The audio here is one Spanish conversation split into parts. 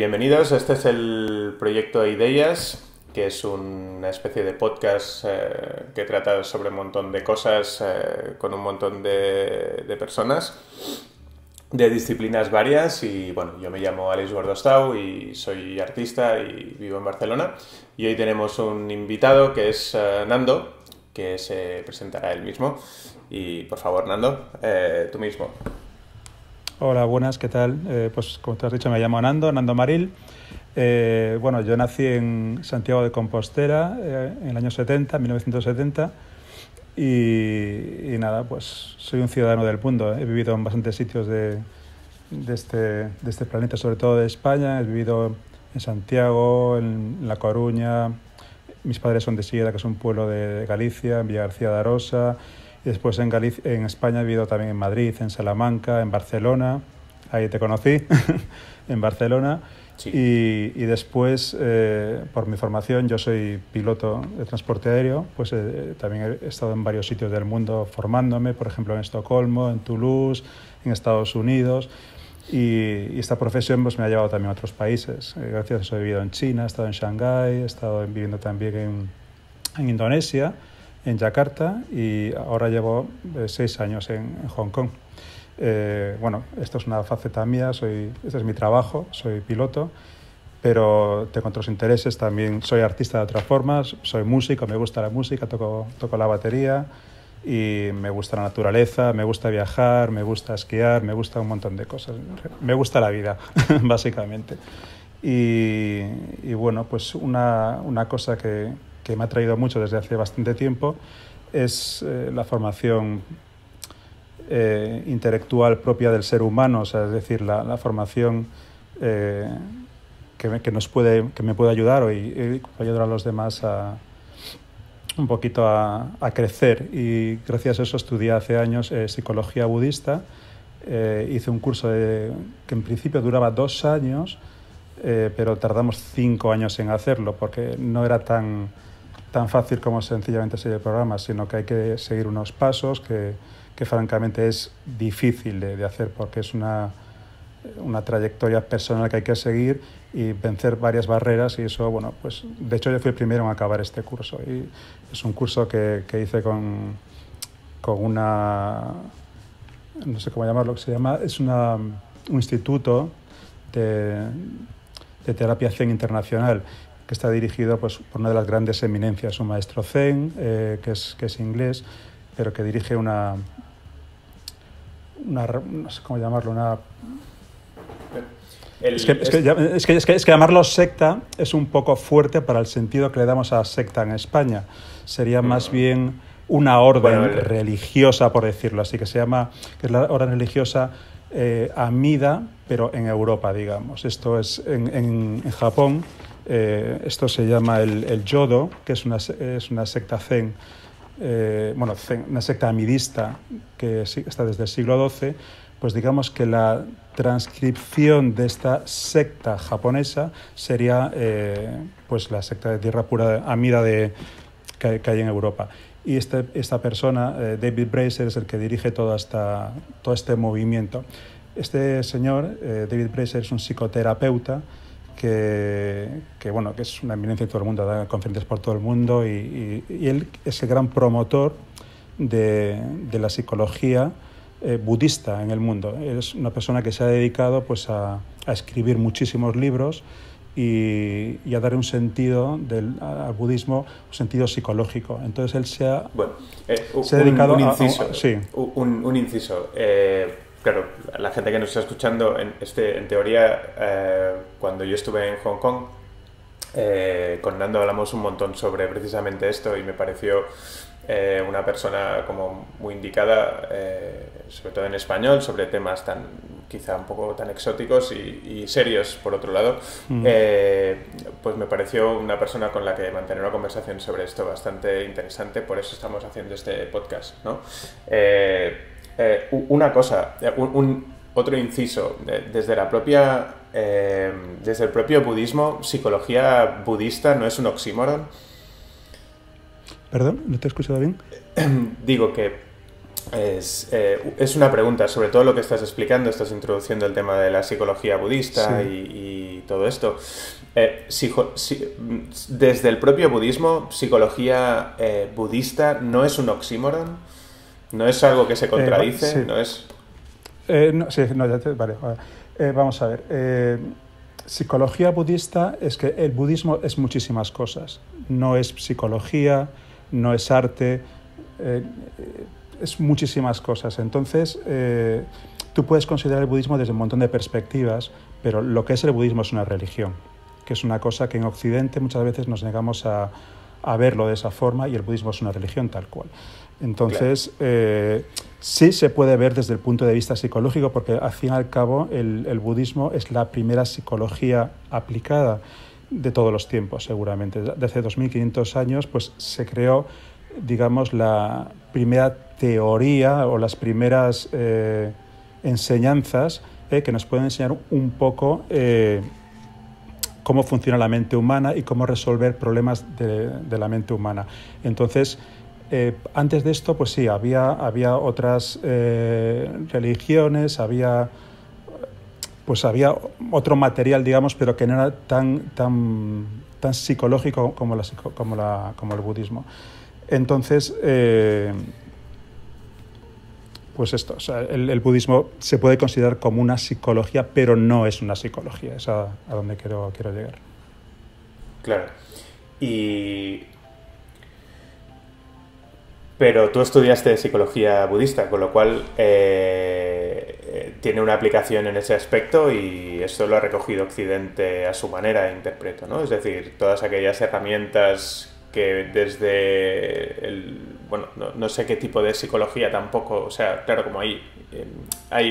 Bienvenidos, este es el proyecto Ideas, que es una especie de podcast que trata sobre un montón de cosas con un montón de personas de disciplinas varias. Y bueno, yo me llamo Alex Gordostau y soy artista y vivo en Barcelona. Y hoy tenemos un invitado que es Nando, que se presentará él mismo. Y por favor, Nando, tú mismo. Hola, buenas, ¿qué tal? Pues como te has dicho, me llamo Nando Maril. Bueno, yo nací en Santiago de Compostela en el año 70, 1970, y nada, pues soy un ciudadano del mundo. He vivido en bastantes sitios de este planeta, sobre todo de España. He vivido en Santiago, en La Coruña. Mis padres son de Silleda, que es un pueblo de Galicia, en Villagarcía de Arosa. Y después en España he vivido también en Madrid, en Salamanca, en Barcelona. Ahí te conocí, en Barcelona. Sí. Y después, por mi formación, yo soy piloto de transporte aéreo, pues también he estado en varios sitios del mundo formándome, por ejemplo en Estocolmo, en Toulouse, en Estados Unidos. Y esta profesión pues, me ha llevado también a otros países. Gracias a eso he vivido en China, he estado en Shanghái, he estado viviendo también en Indonesia, en Yakarta, y ahora llevo 6 años en Hong Kong. Bueno, esto es una faceta mía, este es mi trabajo, soy piloto, pero tengo otros intereses, también soy artista de otras formas, soy músico, me gusta la música, toco la batería y me gusta la naturaleza, me gusta viajar, me gusta esquiar, me gusta un montón de cosas, me gusta la vida, básicamente. Y bueno, pues una cosa que me ha traído mucho desde hace bastante tiempo es la formación intelectual propia del ser humano, o sea, es decir, la formación que me puede ayudar y ayudar a los demás un poquito a crecer. Y gracias a eso estudié hace años psicología budista. Hice un curso que en principio duraba 2 años, pero tardamos 5 años en hacerlo porque no era tan fácil como sencillamente seguir el programa, sino que hay que seguir unos pasos que francamente es difícil de hacer porque es una trayectoria personal que hay que seguir y vencer varias barreras, y eso, bueno, pues de hecho yo fui el primero en acabar este curso, y es un curso que hice con una, no sé cómo llamarlo, que se llama, es un instituto de terapia Zen internacional, que está dirigido pues, por una de las grandes eminencias, un maestro Zen, que es inglés, pero que dirige una no sé cómo llamarlo, es que llamarlo secta es un poco fuerte para el sentido que le damos a secta en España. Sería más bien una orden religiosa, por decirlo así, que es la orden religiosa Amida, pero en Europa, digamos. Esto es en Japón. Esto se llama el Jodo, que es una secta zen, una secta amidista que está desde el siglo XII. Pues digamos que la transcripción de esta secta japonesa sería pues la secta de tierra pura Amida que hay en Europa. Y esta persona, David Bracer, es el que dirige todo este movimiento. Este señor, David Bracer, es un psicoterapeuta que es una eminencia en todo el mundo, da conferencias por todo el mundo, y él es el gran promotor de la psicología budista en el mundo. Es una persona que se ha dedicado pues, a escribir muchísimos libros y a dar un sentido al budismo, un sentido psicológico. Entonces él se ha dedicado un inciso. Claro, la gente que nos está escuchando, en teoría, cuando yo estuve en Hong Kong, con Nando hablamos un montón sobre precisamente esto, y me pareció una persona como muy indicada, sobre todo en español, sobre temas quizá un poco tan exóticos y serios, por otro lado. Pues me pareció una persona con la que mantener una conversación sobre esto bastante interesante, por eso estamos haciendo este podcast, ¿no? Una cosa, otro inciso, desde el propio budismo, psicología budista no es un oxímoron. ¿Perdón? ¿No te he escuchado bien? Digo que es una pregunta, sobre todo lo que estás explicando, estás introduciendo el tema de la psicología budista, sí. y todo esto. Desde el propio budismo, psicología budista no es un oxímoron, no es algo que se contradice, sí. no es... Vale. Vamos a ver. Psicología budista es que el budismo es muchísimas cosas. No es psicología, no es arte, es muchísimas cosas. Entonces, tú puedes considerar el budismo desde un montón de perspectivas, pero lo que es el budismo es una religión, que es una cosa que en Occidente muchas veces nos negamos a verlo de esa forma, y el budismo es una religión tal cual. Entonces, claro. Sí se puede ver desde el punto de vista psicológico, porque al fin y al cabo el budismo es la primera psicología aplicada de todos los tiempos, seguramente. Desde hace 2500 años pues, se creó, digamos, la primera teoría o las primeras enseñanzas que nos pueden enseñar un poco cómo funciona la mente humana y cómo resolver problemas de la mente humana. Entonces, antes de esto, pues sí, había otras religiones, había otro material, digamos, pero que no era tan psicológico como el budismo. Entonces, pues esto, o sea, el budismo se puede considerar como una psicología, pero no es una psicología, es a donde quiero llegar. Claro. Pero tú estudiaste psicología budista, con lo cual tiene una aplicación en ese aspecto, y esto lo ha recogido Occidente a su manera, interpreto, ¿no? Es decir, todas aquellas herramientas que desde bueno, no sé qué tipo de psicología tampoco, o sea, claro, como hay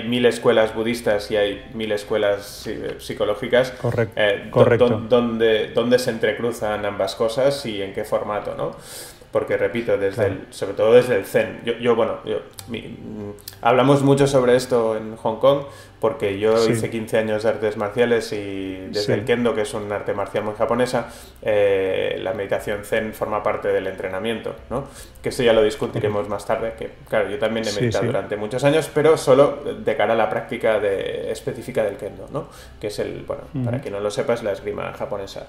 1000 escuelas budistas y hay 1000 escuelas psicológicas, correcto. ¿Dónde se entrecruzan ambas cosas y en qué formato, ¿no? Porque, repito, sobre todo desde el Zen. Hablamos mucho sobre esto en Hong Kong, porque yo hice 15 años de artes marciales, y desde el Kendo, que es un arte marcial muy japonesa, la meditación Zen forma parte del entrenamiento, ¿no? Que esto ya lo discutiremos más tarde, que claro, yo también he meditado durante muchos años, pero solo de cara a la práctica específica del Kendo, ¿no? Que es para quien no lo sepa, es la esgrima japonesa.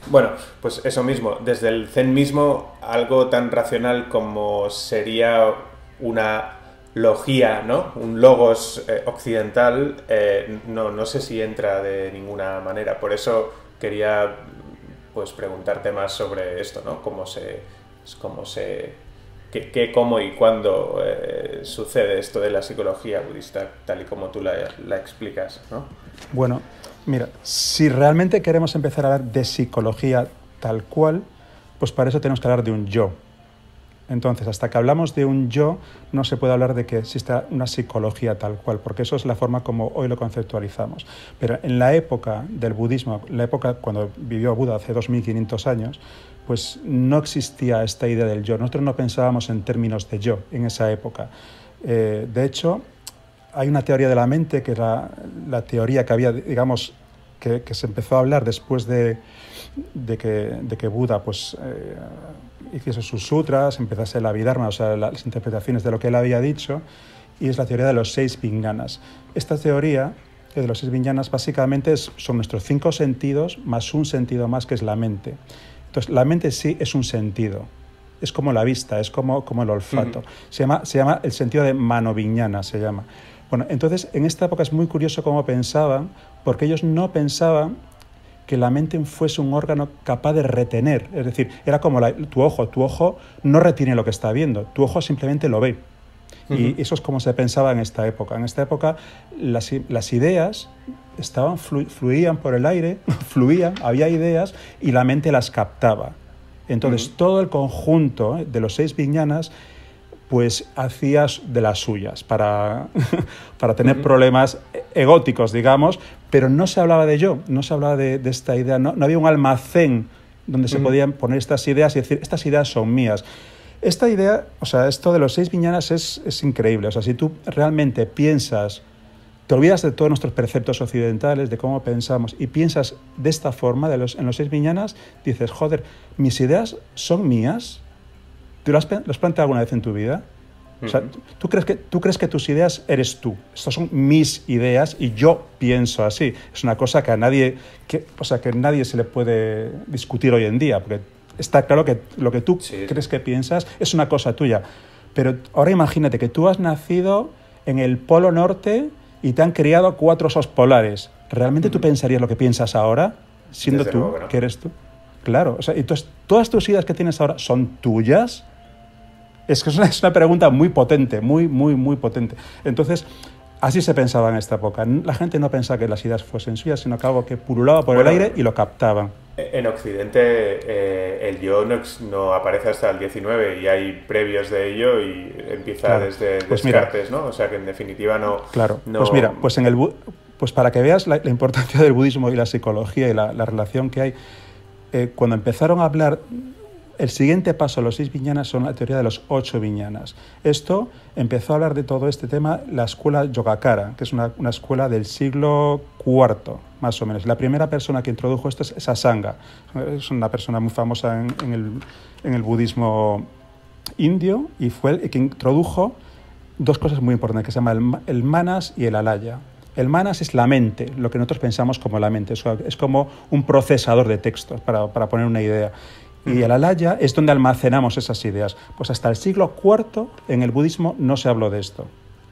Bueno, pues eso mismo, desde el Zen mismo, algo tan racional como sería una logía, ¿no? Un logos occidental, no sé si entra de ninguna manera. Por eso quería pues preguntarte más sobre esto, ¿no? Cómo y cuándo sucede esto de la psicología budista, tal y como tú la explicas, ¿no? Bueno, mira, si realmente queremos empezar a hablar de psicología tal cual, pues para eso tenemos que hablar de un yo. Entonces, hasta que hablamos de un yo, no se puede hablar de que exista una psicología tal cual, porque eso es la forma como hoy lo conceptualizamos. Pero en la época del budismo, la época cuando vivió Buda hace 2500 años, pues no existía esta idea del yo. Nosotros no pensábamos en términos de yo en esa época. De hecho, hay una teoría de la mente, que era la teoría que había, digamos, que se empezó a hablar después de que Buda pues, hiciese sus sutras, empezase el Abhidharma, o sea, las interpretaciones de lo que él había dicho, y es la teoría de los 6 vijnanas. Esta teoría de los 6 vijnanas básicamente son nuestros 5 sentidos más un sentido más, que es la mente. Entonces, la mente sí es un sentido. Es como la vista, es como el olfato. Se llama el sentido de manovijnana, se llama. Bueno, entonces, en esta época es muy curioso cómo pensaban, porque ellos no pensaban que la mente fuese un órgano capaz de retener. Es decir, era como tu ojo no retiene lo que está viendo, tu ojo simplemente lo ve. Y eso es como se pensaba en esta época. En esta época las ideas fluían por el aire, había ideas y la mente las captaba. Entonces, todo el conjunto de los 6 vijnanas pues hacías de las suyas para tener problemas egóticos, digamos, pero no se hablaba de yo, no se hablaba de esta idea, no había un almacén donde se podían poner estas ideas y decir, estas ideas son mías. Esta idea, o sea, esto de los 6 vijnanas es increíble. O sea, si tú realmente piensas, te olvidas de todos nuestros preceptos occidentales, de cómo pensamos, y piensas de esta forma, en los 6 vijnanas, dices, joder, mis ideas son mías. ¿Tú lo has planteado alguna vez en tu vida? O sea, ¿tú crees que tus ideas eres tú? Estas son mis ideas y yo pienso así. Es una cosa que a nadie, que nadie se le puede discutir hoy en día, porque está claro que lo que tú crees que piensas es una cosa tuya. Pero ahora imagínate que tú has nacido en el Polo Norte y te han criado 4 osos polares. ¿Realmente tú pensarías lo que piensas ahora, siendo Desde tú, luego que no. que eres tú? Claro, o sea, entonces, ¿todas tus ideas que tienes ahora son tuyas? Es que es una pregunta muy potente, muy, muy, muy potente. Entonces, así se pensaba en esta época. La gente no pensaba que las ideas fuesen suyas, sino que algo que pululaba por el aire y lo captaban. En Occidente el yo no aparece hasta el 19 y hay previos de ello y empieza desde Descartes, ¿no? O sea que en definitiva no... Claro, no... pues mira, pues para que veas la importancia del budismo y la psicología y la relación que hay, cuando empezaron a hablar, el siguiente paso, los 6 viñanas, son la teoría de los 8 viñanas. Esto empezó a hablar de todo este tema la escuela Yogacara, que es una escuela del siglo IV, más o menos. La primera persona que introdujo esto es Asanga. Es una persona muy famosa en el budismo indio y fue el que introdujo 2 cosas muy importantes, que se llama el manas y el alaya. El manas es la mente, lo que nosotros pensamos como la mente. Es como un procesador de textos, para poner una idea. Y el alaya es donde almacenamos esas ideas. Pues hasta el siglo IV en el budismo no se habló de esto.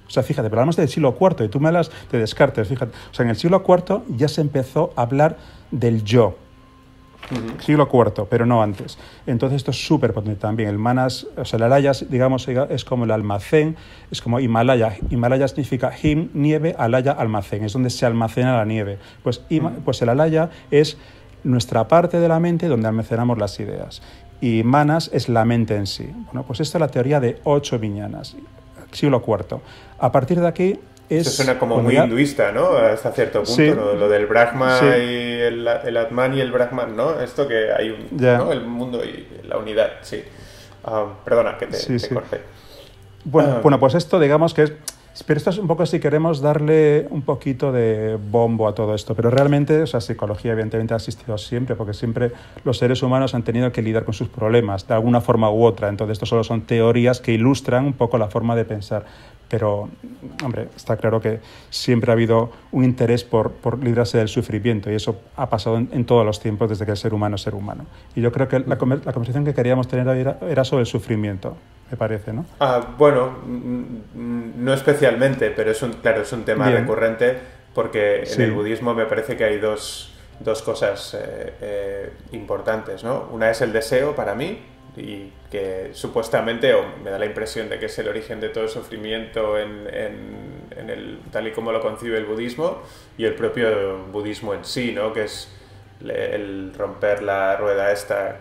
O sea, fíjate, pero hablamos del siglo IV y tú me hablas de Descartes, fíjate. O sea, en el siglo IV ya se empezó a hablar del yo. Siglo IV, pero no antes. Entonces esto es súper potente también. El manas, o sea, el alaya, digamos, es como el almacén, es como Himalaya. Himalaya significa him, nieve, alaya, almacén. Es donde se almacena la nieve. Pues el alaya es nuestra parte de la mente donde almacenamos las ideas. Y manas es la mente en sí. Bueno, pues esta es la teoría de 8 viñanas, siglo IV. A partir de aquí es... Eso suena como muy hinduista, ¿no? Hasta cierto punto, sí, lo del Brahma sí. Y el Atman y el Brahman, ¿no? Esto que hay ¿no? El mundo y la unidad, sí. Perdona, que te corté. Bueno, pues esto digamos que es... Pero esto es un poco si queremos darle un poquito de bombo a todo esto, pero realmente, o sea, psicología evidentemente ha existido siempre, porque siempre los seres humanos han tenido que lidiar con sus problemas, de alguna forma u otra. Entonces, esto solo son teorías que ilustran un poco la forma de pensar. Pero, hombre, está claro que siempre ha habido un interés por librarse del sufrimiento, y eso ha pasado en todos los tiempos desde que el ser humano es ser humano. Y yo creo que la conversación que queríamos tener hoy era sobre el sufrimiento, me parece, ¿no? Bueno, no especialmente, pero es un tema recurrente, porque en el budismo me parece que hay dos cosas importantes, ¿no? Una es el deseo para mí, y que supuestamente, o me da la impresión de que es el origen de todo el sufrimiento tal y como lo concibe el budismo y el propio budismo en sí, ¿no? Que es el romper la rueda esta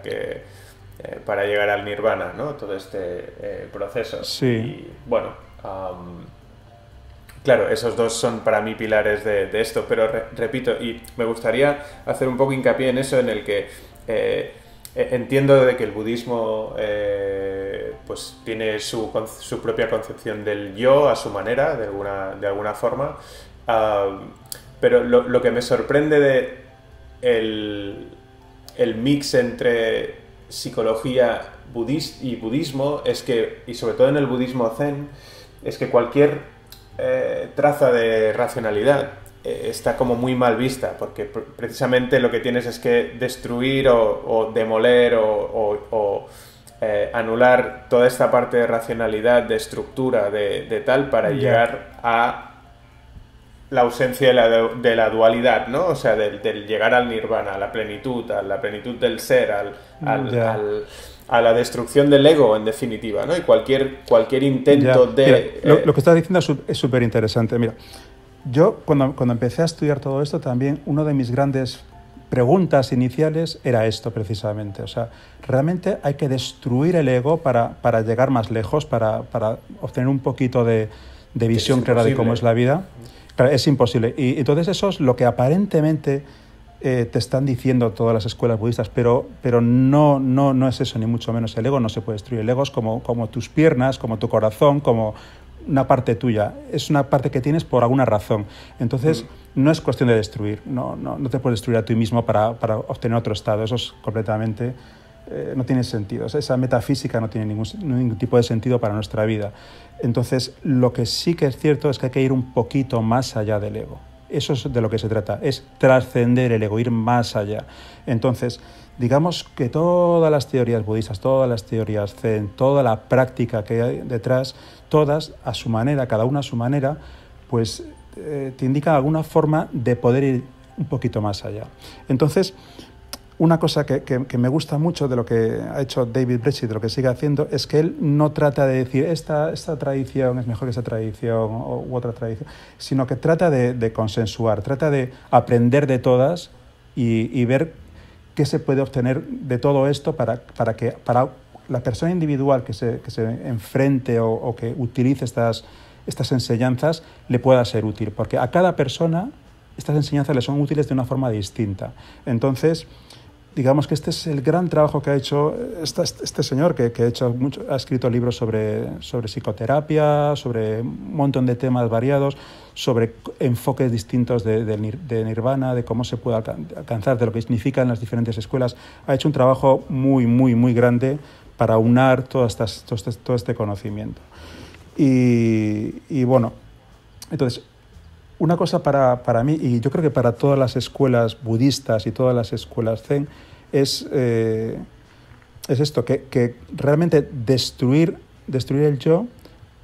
para llegar al nirvana, ¿no? Todo este proceso. Sí. Y bueno, claro, esos dos son para mí pilares de esto, pero repito, y me gustaría hacer un poco hincapié en eso, en el que entiendo de que el budismo pues tiene su propia concepción del yo a su manera, de alguna forma, pero lo que me sorprende de el mix entre psicología y budismo es que, y sobre todo en el budismo zen, es que cualquier traza de racionalidad está como muy mal vista, porque precisamente lo que tienes es que destruir o demoler o anular toda esta parte de racionalidad, de estructura, de tal, para llegar a la ausencia de la dualidad, ¿no? O sea, del llegar al nirvana, a la plenitud del ser, a la destrucción del ego, en definitiva, ¿no? Y cualquier intento de... Mira, lo que estás diciendo es súper interesante. Mira, yo cuando empecé a estudiar todo esto también, una de mis grandes preguntas iniciales era esto precisamente. O sea, realmente hay que destruir el ego para llegar más lejos, para obtener un poquito de visión clara de cómo es la vida. Claro, es imposible. Y entonces eso es lo que aparentemente te están diciendo todas las escuelas budistas, pero no es eso, ni mucho menos. El ego no se puede destruir. El ego es como tus piernas, como tu corazón, como una parte tuya. Es una parte que tienes por alguna razón. Entonces, no es cuestión de destruir. No te puedes destruir a ti mismo para obtener otro estado. Eso es completamente no tiene sentido. Esa metafísica no tiene ningún tipo de sentido para nuestra vida. Entonces, lo que sí que es cierto es que hay que ir un poquito más allá del ego. Eso es de lo que se trata, es trascender el ego, ir más allá. Entonces, digamos que todas las teorías budistas, todas las teorías zen, toda la práctica que hay detrás, todas a su manera, cada una a su manera, pues te indican alguna forma de poder ir un poquito más allá. Entonces, una cosa que me gusta mucho de lo que ha hecho David Bresci, de lo que sigue haciendo, es que él no trata de decir esta tradición es mejor que esa tradición u otra tradición, sino que trata de consensuar, trata de aprender de todas y ver qué se puede obtener de todo esto para la persona individual que se enfrente o que utilice estas enseñanzas le pueda ser útil, porque a cada persona estas enseñanzas le son útiles de una forma distinta. Entonces, digamos que este es el gran trabajo que ha hecho este señor, que ha escrito libros sobre psicoterapia, sobre un montón de temas variados, sobre enfoques distintos de nirvana, de cómo se puede alcanzar, de lo que significan las diferentes escuelas. Ha hecho un trabajo muy, muy, muy grande para unar todo este conocimiento. Y bueno, entonces, una cosa para mí, y yo creo que para todas las escuelas budistas y todas las escuelas zen, es esto, que realmente destruir el yo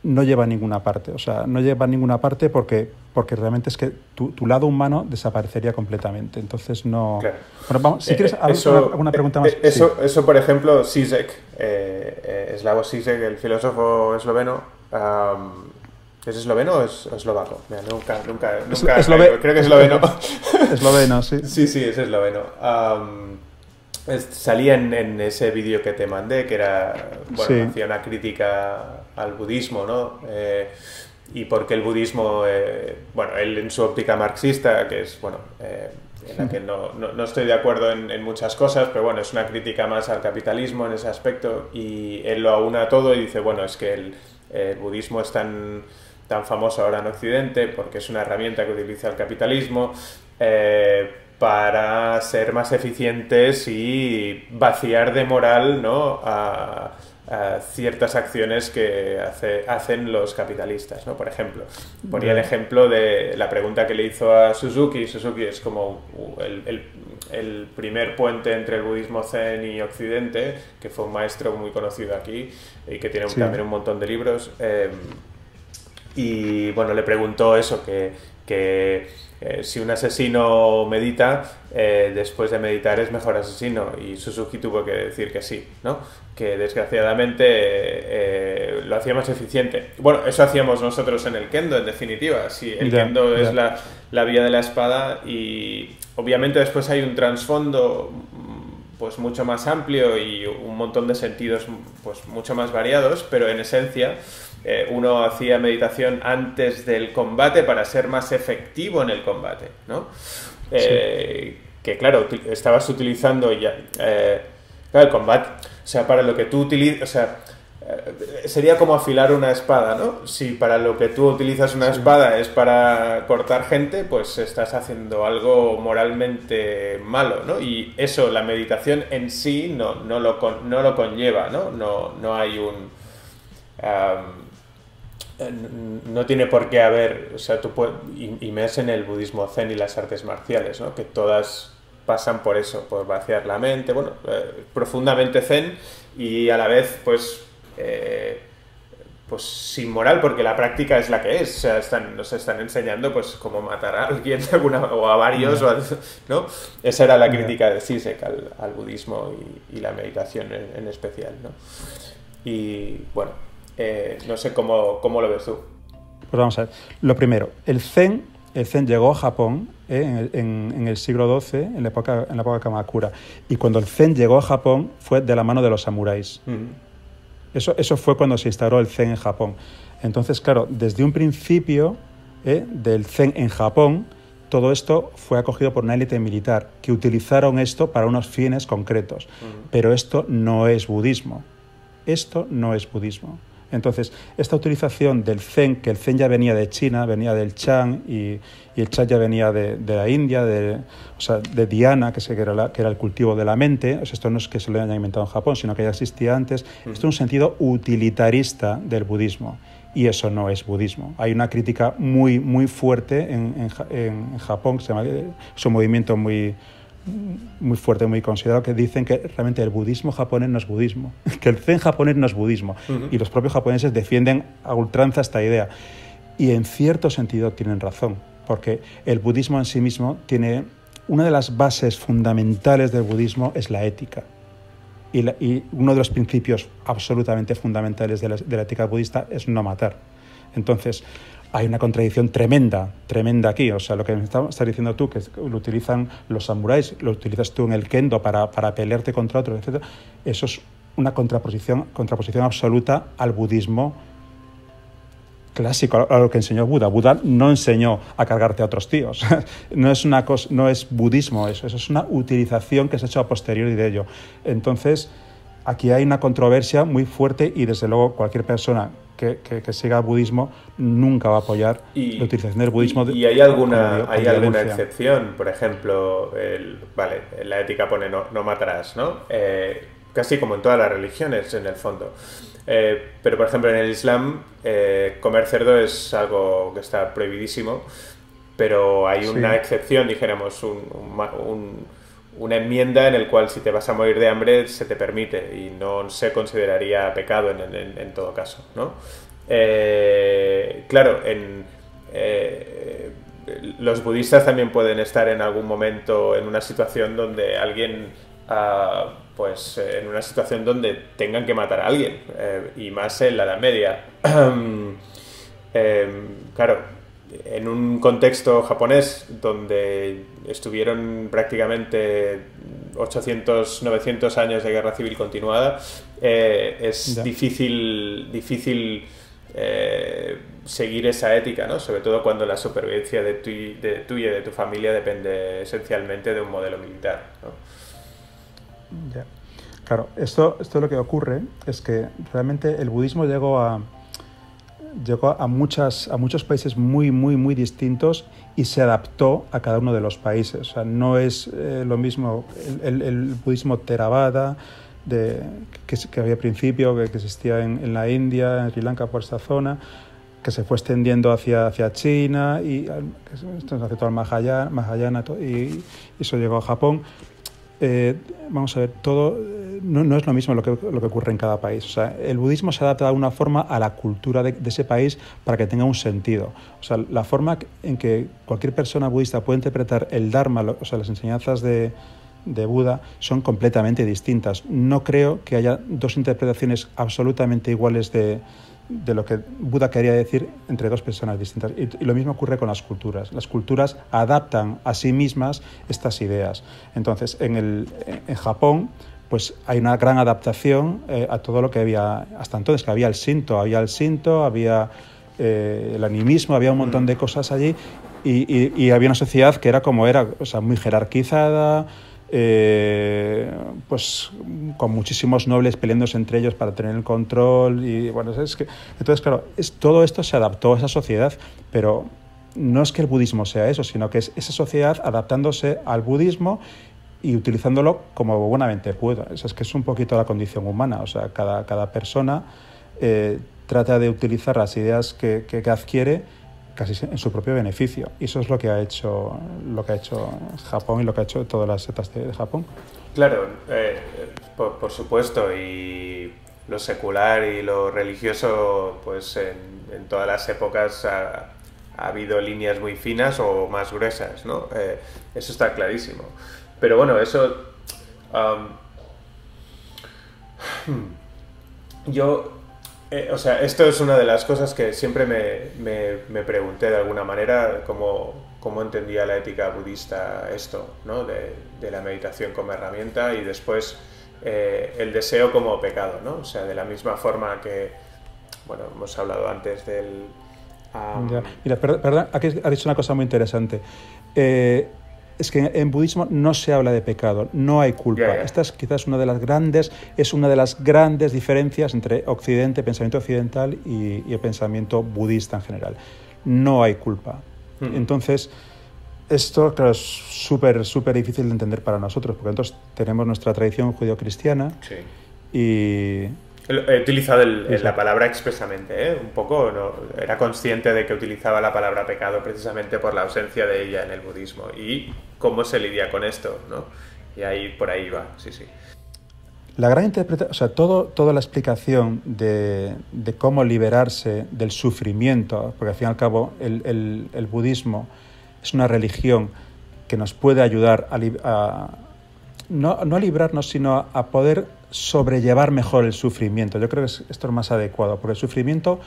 no lleva a ninguna parte. O sea, no lleva a ninguna parte porque realmente es que tu lado humano desaparecería completamente. Entonces no... Claro. Bueno, vamos, si quieres alguna pregunta más. Eso, por ejemplo, Zizek, Slavoj Zizek, el filósofo esloveno, ¿es esloveno o es eslovaco? Mira, nunca creo que es esloveno. Esloveno, sí. Sí, es esloveno. Salía en ese vídeo que te mandé, que era, bueno, sí, hacía una crítica al budismo, ¿no? Y porque el budismo, bueno, él en su óptica marxista, que es, bueno, en la que no estoy de acuerdo en muchas cosas, pero bueno, es una crítica más al capitalismo en ese aspecto, y él lo aúna todo y dice, bueno, es que el budismo es tan famoso ahora en Occidente porque es una herramienta que utiliza el capitalismo para ser más eficientes y vaciar de moral, ¿no?, a ciertas acciones que hacen los capitalistas, ¿no? Por ejemplo, ponía el ejemplo de la pregunta que le hizo a Suzuki. Suzuki es como el primer puente entre el budismo zen y Occidente, que fue un maestro muy conocido aquí y que tiene también un montón de libros. Y bueno, le preguntó eso, que si un asesino medita, después de meditar es mejor asesino, y Suzuki tuvo que decir que sí, ¿no? Que desgraciadamente lo hacía más eficiente. Bueno, eso hacíamos nosotros en el Kendo, en definitiva. Sí, el Kendo es la vía de la espada, y obviamente después hay un trasfondo pues mucho más amplio y un montón de sentidos pues mucho más variados, pero en esencia uno hacía meditación antes del combate para ser más efectivo en el combate, ¿no? Que claro, estabas utilizando ya claro, el combate, o sea, para lo que tú utilizas, o sea, sería como afilar una espada, ¿no? Si para lo que tú utilizas una espada es para cortar gente, pues estás haciendo algo moralmente malo, ¿no? Y eso, la meditación en sí no lo conlleva, ¿no? No hay un... no tiene por qué haber, o sea, tú puedes, y me es en el budismo zen y las artes marciales, ¿no? Que todas pasan por eso, por vaciar la mente, bueno, profundamente zen y a la vez, pues sin moral, porque la práctica es la que es, o sea, nos están enseñando pues cómo matar a alguien o a varios, ¿no? Esa era la crítica de Zizek al budismo y la meditación en especial, ¿no? Y bueno, no sé cómo lo ves tú. Pues vamos a ver. Lo primero, el Zen llegó a Japón en el siglo XII, en la época Kamakura. Y cuando el Zen llegó a Japón fue de la mano de los samuráis. Eso fue cuando se instauró el Zen en Japón. Entonces, claro, desde un principio del Zen en Japón, todo esto fue acogido por una élite militar que utilizaron esto para unos fines concretos. Pero esto no es budismo. Esto no es budismo. Entonces, esta utilización del Zen, que el Zen ya venía de China, venía del Chan, y el Chan ya venía de la India, de Dhyana, que era el cultivo de la mente. O sea, esto no es que se lo hayan inventado en Japón, sino que ya existía antes. Esto es un sentido utilitarista del budismo, y eso no es budismo. Hay una crítica muy, muy fuerte en Japón, que se llama, es un movimiento muy fuerte, muy considerado, que dicen que realmente el budismo japonés no es budismo, que el zen japonés no es budismo, y los propios japoneses defienden a ultranza esta idea, y en cierto sentido tienen razón, porque el budismo en sí mismo tiene una de las bases fundamentales del budismo, es la ética, y uno de los principios absolutamente fundamentales de la ética budista es no matar. Entonces hay una contradicción tremenda aquí. O sea, lo que me estás diciendo tú, que lo utilizan los samuráis, lo utilizas tú en el kendo para pelearte contra otros, etc. Eso es una contraposición absoluta al budismo clásico, a lo que enseñó Buda. Buda no enseñó a cargarte a otros tíos. No es budismo eso es una utilización que se ha hecho a posteriori de ello. Entonces, aquí hay una controversia muy fuerte, y desde luego cualquier persona que siga el budismo nunca va a apoyar la utilización del budismo. ¿Y hay alguna excepción? Por ejemplo, la ética pone no matarás, ¿no? Casi como en todas las religiones, en el fondo. Pero, por ejemplo, en el Islam, comer cerdo es algo que está prohibidísimo, pero hay una excepción, dijéramos, una enmienda en el cual si te vas a morir de hambre se te permite, y no se consideraría pecado en todo caso, ¿no? Claro, los budistas también pueden estar en algún momento en una situación donde alguien, en una situación donde tengan que matar a alguien, y más en la Edad Media. Claro, en un contexto japonés donde estuvieron prácticamente 800, 900 años de guerra civil continuada, es difícil seguir esa ética, ¿no? Sobre todo cuando la supervivencia de tuya y de tu familia depende esencialmente de un modelo militar, ¿no? Yeah. Claro, esto lo que ocurre es que realmente el budismo llegó a muchos países muy, muy, muy distintos, y se adaptó a cada uno de los países. O sea, no es lo mismo el budismo Theravada que había al principio, que existía en la India, en Sri Lanka, por esta zona, que se fue extendiendo hacia China, y hacia todo el Mahayana, y eso llegó a Japón. Vamos a ver, todo no es lo mismo lo que ocurre en cada país. O sea, el budismo se adapta de alguna forma a la cultura de ese país para que tenga un sentido. O sea, la forma en que cualquier persona budista puede interpretar el Dharma, o sea, las enseñanzas de Buda, son completamente distintas. No creo que haya dos interpretaciones absolutamente iguales de lo que Buda quería decir entre dos personas distintas. Y lo mismo ocurre con las culturas. Las culturas adaptan a sí mismas estas ideas. Entonces, en Japón, pues hay una gran adaptación a todo lo que había hasta entonces, que había el Shinto, había el animismo, había un montón de cosas allí, y había una sociedad que era como era, o sea, muy jerarquizada, pues con muchísimos nobles peleándose entre ellos para tener el control, y bueno, entonces claro, todo esto se adaptó a esa sociedad, pero no es que el budismo sea eso, sino que es esa sociedad adaptándose al budismo y utilizándolo como buenamente pueda. Eso es que es un poquito la condición humana. O sea, cada persona trata de utilizar las ideas que adquiere casi en su propio beneficio. Y eso es lo que ha hecho Japón, y lo que ha hecho todas las setas de Japón. Claro, por supuesto, y lo secular y lo religioso, pues en todas las épocas ha habido líneas muy finas o más gruesas, ¿no? Eso está clarísimo. Pero bueno, eso... o sea, esto es una de las cosas que siempre me pregunté de alguna manera, cómo entendía la ética budista esto, ¿no? De la meditación como herramienta, y después el deseo como pecado, ¿no? O sea, de la misma forma que, bueno, hemos hablado antes del... Mira, perdón, aquí has dicho una cosa muy interesante. es que en budismo no se habla de pecado, no hay culpa. Yeah, yeah. Esta es quizás una de las grandes diferencias entre Occidente, pensamiento occidental y el pensamiento budista en general. No hay culpa. Entonces, esto, claro, es súper difícil de entender para nosotros, porque nosotros tenemos nuestra tradición judío-cristiana y... He utilizado la palabra expresamente, ¿eh? Un poco, no, era consciente de que utilizaba la palabra pecado precisamente por la ausencia de ella en el budismo y cómo se lidia con esto, ¿no? Y ahí, por ahí va, sí. La gran interpretación, o sea, toda la explicación de cómo liberarse del sufrimiento, porque al fin y al cabo el budismo es una religión que nos puede ayudar no a librarnos, sino a poder sobrellevar mejor el sufrimiento. Yo creo que esto es más adecuado, porque el sufrimiento,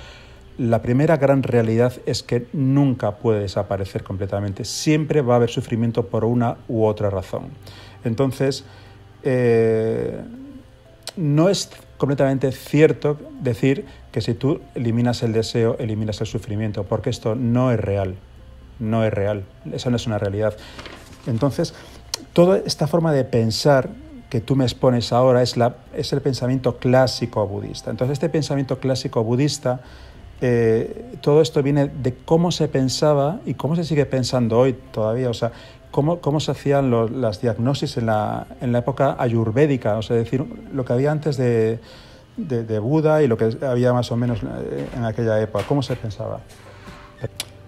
la primera gran realidad es que nunca puede desaparecer completamente. Siempre va a haber sufrimiento por una u otra razón. Entonces, no es completamente cierto decir que si tú eliminas el deseo, eliminas el sufrimiento, porque esto no es real. No es real. Eso no es una realidad. Entonces, toda esta forma de pensar que tú me expones ahora es el pensamiento clásico budista. Entonces, este pensamiento clásico budista, todo esto viene de cómo se pensaba y cómo se sigue pensando hoy todavía. O sea, cómo se hacían las diagnosis en la época ayurvédica, o sea, es decir, lo que había antes de Buda y lo que había más o menos en aquella época. ¿Cómo se pensaba?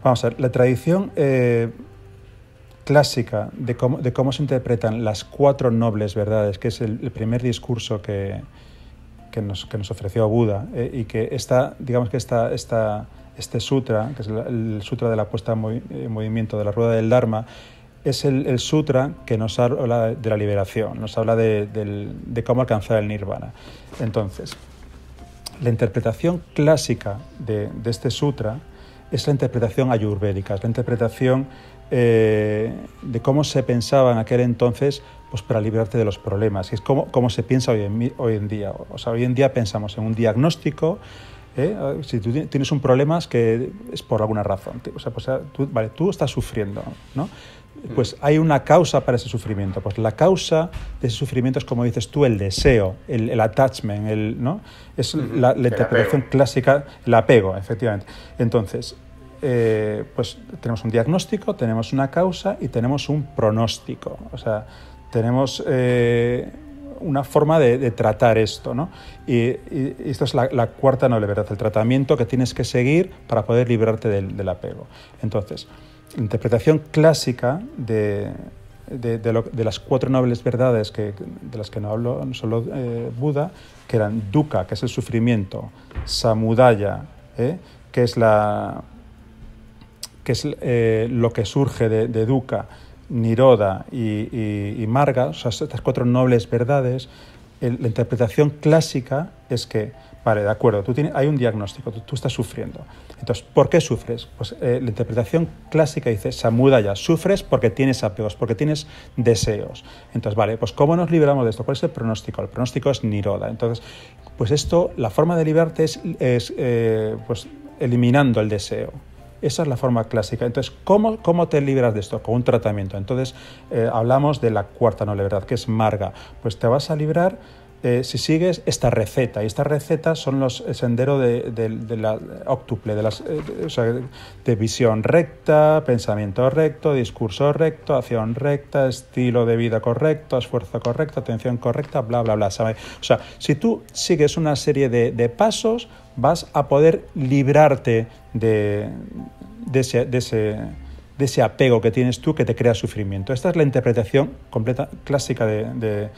Vamos a ver, la tradición clásica de cómo se interpretan las 4 nobles verdades, que es el primer discurso que nos ofreció Buda, y que este sutra, que es el sutra de la puesta en movimiento de la rueda del Dharma, es el sutra que nos habla de la liberación, nos habla de cómo alcanzar el nirvana. Entonces, la interpretación clásica de este sutra es la interpretación ayurvédica, es la interpretación de cómo se pensaba en aquel entonces, pues para librarte de los problemas. Y es cómo se piensa hoy en día. O sea, hoy en día pensamos en un diagnóstico. Si tú tienes un problema es que es por alguna razón. O sea, pues, tú estás sufriendo, ¿no? Pues hay una causa para ese sufrimiento. Pues la causa de ese sufrimiento es, como dices tú, el deseo, el attachment, ¿no? Es la interpretación clásica, el apego, efectivamente. Entonces, pues tenemos un diagnóstico, tenemos una causa y tenemos un pronóstico. O sea, tenemos una forma de tratar esto, ¿no? Y esto es la cuarta noble verdad, el tratamiento que tienes que seguir para poder librarte del apego. Entonces, la interpretación clásica de las 4 nobles verdades de las que no habló solo Buda, que eran dukkha, que es el sufrimiento, samudaya, que es lo que surge de dukkha, nirodha y marga, o sea, estas 4 nobles verdades. La interpretación clásica es que, vale, de acuerdo, hay un diagnóstico, tú estás sufriendo. Entonces, ¿por qué sufres? Pues la interpretación clásica dice, samudaya, sufres porque tienes apegos, porque tienes deseos. Entonces, vale, pues ¿cómo nos liberamos de esto? ¿Cuál es el pronóstico? El pronóstico es nirodha. Entonces, pues la forma de liberarte es pues eliminando el deseo. Esa es la forma clásica. Entonces, ¿cómo te libras de esto? Con un tratamiento. Entonces, hablamos de la cuarta noble verdad, que es marga. Pues te vas a librar si sigues esta receta. Y estas recetas son el sendero de la óctuple, de visión recta, pensamiento recto, discurso recto, acción recta, estilo de vida correcto, esfuerzo correcto, atención correcta, bla, bla, bla. ¿Sabe? O sea, si tú sigues una serie de pasos, vas a poder librarte de ese apego que tienes tú que te crea sufrimiento. Esta es la interpretación completa, clásica de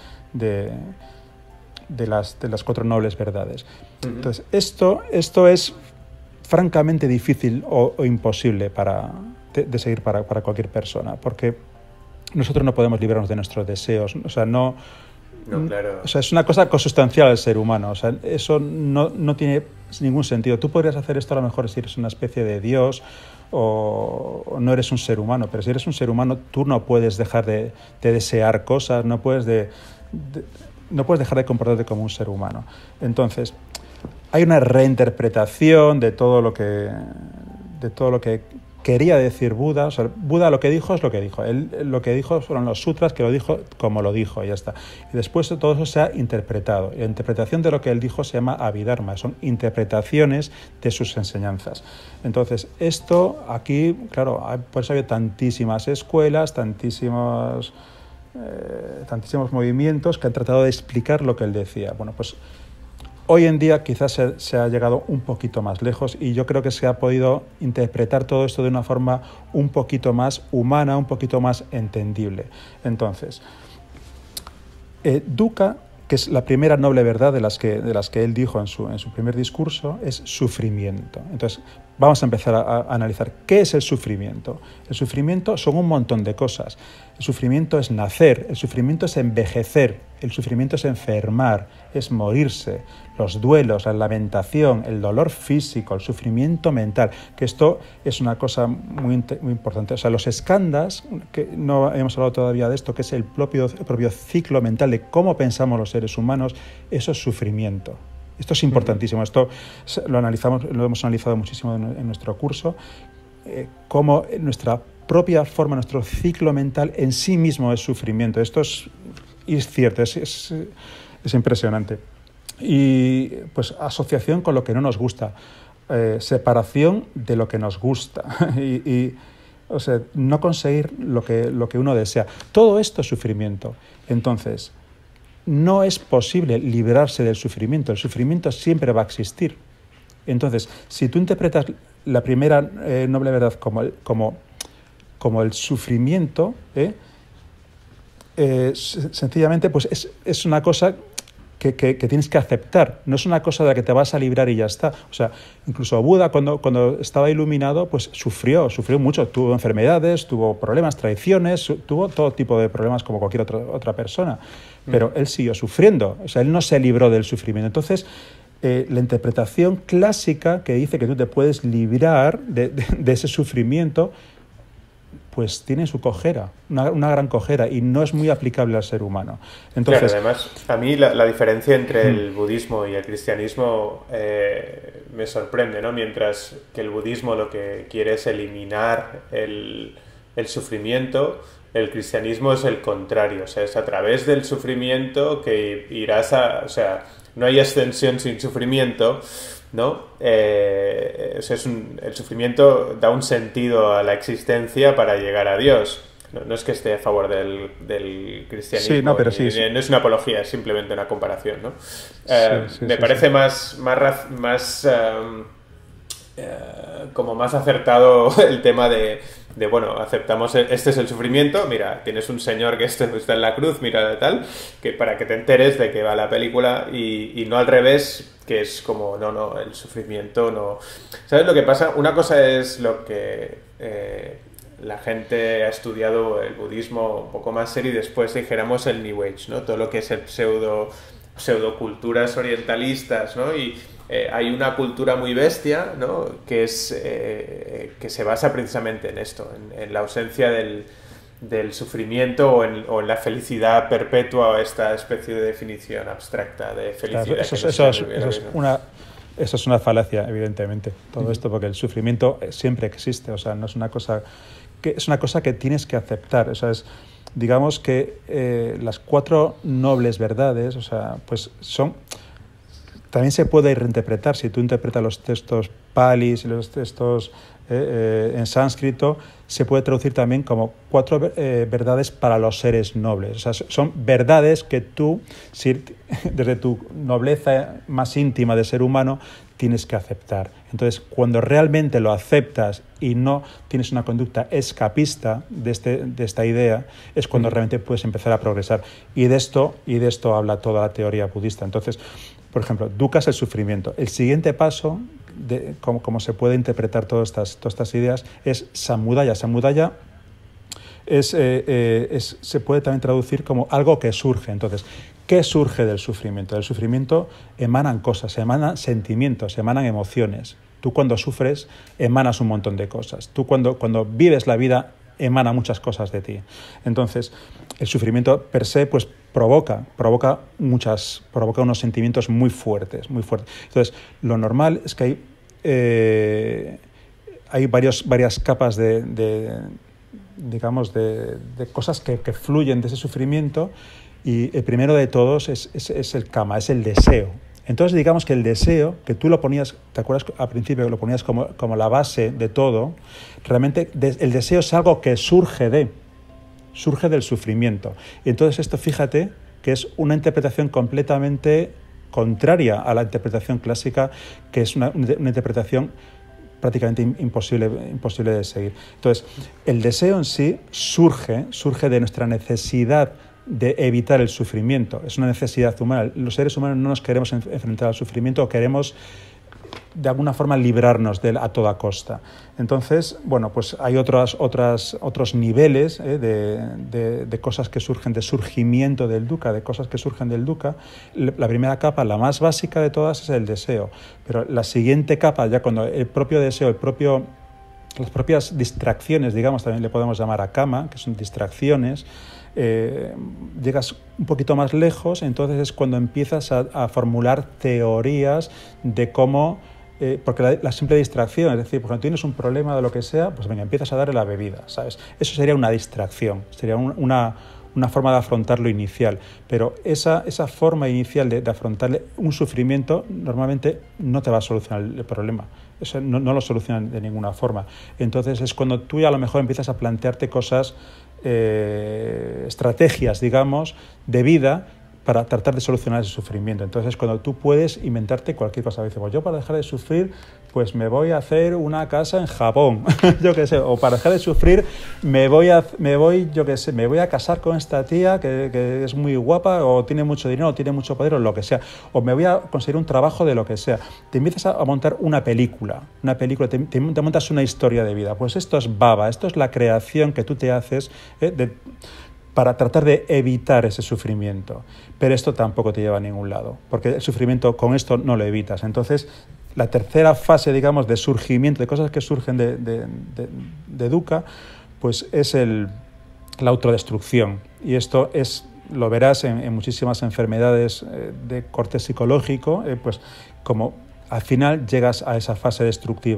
las 4 nobles verdades. Entonces, esto es francamente difícil o imposible de seguir para cualquier persona, porque nosotros no podemos librarnos de nuestros deseos. O sea, no, claro. O sea, es una cosa consustancial al ser humano. O sea, eso no tiene ningún sentido. Tú podrías hacer esto a lo mejor si eres una especie de Dios o no eres un ser humano, pero si eres un ser humano tú no puedes dejar de desear cosas, no puedes dejar de comportarte como un ser humano. Entonces, hay una reinterpretación de todo lo que quería decir Buda. O sea, Buda lo que dijo es lo que dijo. Él lo que dijo fueron los sutras, que lo dijo como lo dijo, y ya está. Y después todo eso se ha interpretado. Y la interpretación de lo que él dijo se llama Abhidharma. Son interpretaciones de sus enseñanzas. Entonces, esto aquí, claro, por eso había tantísimas escuelas, tantísimos movimientos que han tratado de explicar lo que él decía. Bueno, pues hoy en día quizás se ha llegado un poquito más lejos y yo creo que se ha podido interpretar todo esto de una forma un poquito más humana, un poquito más entendible. Entonces, dukkha, que es la primera noble verdad de las que él dijo en su primer discurso, es sufrimiento. Entonces, vamos a empezar a analizar qué es el sufrimiento. El sufrimiento son un montón de cosas. El sufrimiento es nacer, el sufrimiento es envejecer, el sufrimiento es enfermar, es morirse, los duelos, la lamentación, el dolor físico, el sufrimiento mental, que esto es una cosa muy importante. O sea, los skandhas, que no hemos hablado todavía de esto, que es el propio ciclo mental de cómo pensamos los seres humanos, eso es sufrimiento. Esto es importantísimo, esto lo hemos analizado muchísimo en nuestro curso, cómo nuestra propia forma, nuestro ciclo mental en sí mismo es sufrimiento. Esto es cierto, es impresionante. Y pues asociación con lo que no nos gusta, separación de lo que nos gusta o sea, no conseguir lo que uno desea. Todo esto es sufrimiento. Entonces, no es posible librarse del sufrimiento. El sufrimiento siempre va a existir. Entonces, si tú interpretas la primera noble verdad como el sufrimiento, sencillamente pues es una cosa que tienes que aceptar. No es una cosa de la que te vas a librar y ya está. O sea, incluso Buda, cuando estaba iluminado, pues sufrió mucho. Tuvo enfermedades, tuvo problemas, traiciones, tuvo todo tipo de problemas como cualquier otra persona. Pero él siguió sufriendo. O sea, él no se libró del sufrimiento. Entonces, la interpretación clásica que dice que tú te puedes librar de ese sufrimiento, pues tiene su cojera, una gran cojera, y no es muy aplicable al ser humano. Entonces, claro, además, a mí la diferencia entre el budismo y el cristianismo me sorprende, ¿no? Mientras que el budismo lo que quiere es eliminar el sufrimiento, el cristianismo es el contrario. O sea, es a través del sufrimiento que irás o sea, no hay ascensión sin sufrimiento, ¿no? El sufrimiento da un sentido a la existencia para llegar a Dios. No es que esté a favor del cristianismo, sí, no, pero sí. No es una apología, es simplemente una comparación, ¿no? Me parece como más acertado el tema de bueno, aceptamos, este es el sufrimiento, mira, tienes un señor que está en la cruz, mira tal, que para que te enteres de que va la película y no al revés, que es como, no, el sufrimiento no... ¿Sabes lo que pasa? Una cosa es lo que la gente ha estudiado el budismo un poco más serio y después dijéramos el New Age, ¿no? Todo lo que es el pseudoculturas orientalistas, ¿no? Y hay una cultura muy bestia, ¿no? Que se basa precisamente en esto, en la ausencia del sufrimiento o en la felicidad perpetua, o esta especie de definición abstracta de felicidad. Claro, eso es una falacia, evidentemente, todo esto, porque el sufrimiento siempre existe. O sea, no es una cosa que tienes que aceptar. O sea, digamos que las 4 nobles verdades, o sea, pues también se puede reinterpretar. Si tú interpretas los textos palis y los textos en sánscrito, se puede traducir también como 4 verdades para los seres nobles. O sea, son verdades que tú, desde tu nobleza más íntima de ser humano, tienes que aceptar. Entonces, cuando realmente lo aceptas y no tienes una conducta escapista de esta idea, es cuando realmente puedes empezar a progresar. Y de esto habla toda la teoría budista. Entonces, por ejemplo, dukkha es el sufrimiento. El siguiente paso, como se puede interpretar todas estas ideas, es samudaya. Samudaya se puede también traducir como algo que surge. Entonces, ¿qué surge del sufrimiento? Del sufrimiento emanan cosas, emanan sentimientos, emanan emociones. Tú cuando sufres emanas un montón de cosas. Tú cuando vives la vida emana muchas cosas de ti. Entonces, el sufrimiento per se pues provoca unos sentimientos muy fuertes, muy fuertes. Entonces, lo normal es que hay varias capas digamos, de cosas que fluyen de ese sufrimiento, y el primero de todos es el kama, es el deseo. Entonces, digamos que el deseo, que tú lo ponías, ¿te acuerdas al principio que lo ponías como la base de todo? Realmente el deseo es algo que surge del sufrimiento. Y entonces esto, fíjate, que es una interpretación completamente contraria a la interpretación clásica, que es una interpretación prácticamente imposible de seguir. Entonces, el deseo en sí surge de nuestra necesidad de evitar el sufrimiento. Es una necesidad humana. Los seres humanos no nos queremos enfrentar al sufrimiento, queremos de alguna forma librarnos de él a toda costa. Entonces, bueno, pues hay otros niveles de cosas que surgen, de surgimiento del dukkha, de cosas que surgen del dukkha. La primera capa, la más básica de todas, es el deseo. Pero la siguiente capa, ya cuando el propio deseo, las propias distracciones, digamos, también le podemos llamar a kama, que son distracciones, llegas un poquito más lejos, entonces es cuando empiezas a formular teorías de cómo, porque la simple distracción, es decir, cuando tienes un problema de lo que sea, pues venga, empiezas a darle la bebida, ¿sabes? Eso sería una distracción, sería una forma de afrontarlo inicial, pero esa forma inicial de afrontarle un sufrimiento normalmente no te va a solucionar el problema. Eso no lo soluciona de ninguna forma. Entonces es cuando tú ya a lo mejor empiezas a plantearte cosas, estrategias, digamos, de vida para tratar de solucionar ese sufrimiento. Entonces, cuando tú puedes inventarte cualquier cosa, dices, pues yo para dejar de sufrir, pues me voy a hacer una casa en Japón, yo qué sé, o para dejar de sufrir me voy a casar con esta tía que es muy guapa, o tiene mucho dinero, o tiene mucho poder, o lo que sea, o me voy a conseguir un trabajo de lo que sea. Te empiezas a montar una película, te montas una historia de vida. Pues esto es baba, esto es la creación que tú te haces para tratar de evitar ese sufrimiento. Pero esto tampoco te lleva a ningún lado, porque el sufrimiento con esto no lo evitas. Entonces, la tercera fase, digamos, de surgimiento, de cosas que surgen de dukkha, pues es la autodestrucción. Y esto lo verás en muchísimas enfermedades de corte psicológico, pues como al final llegas a esa fase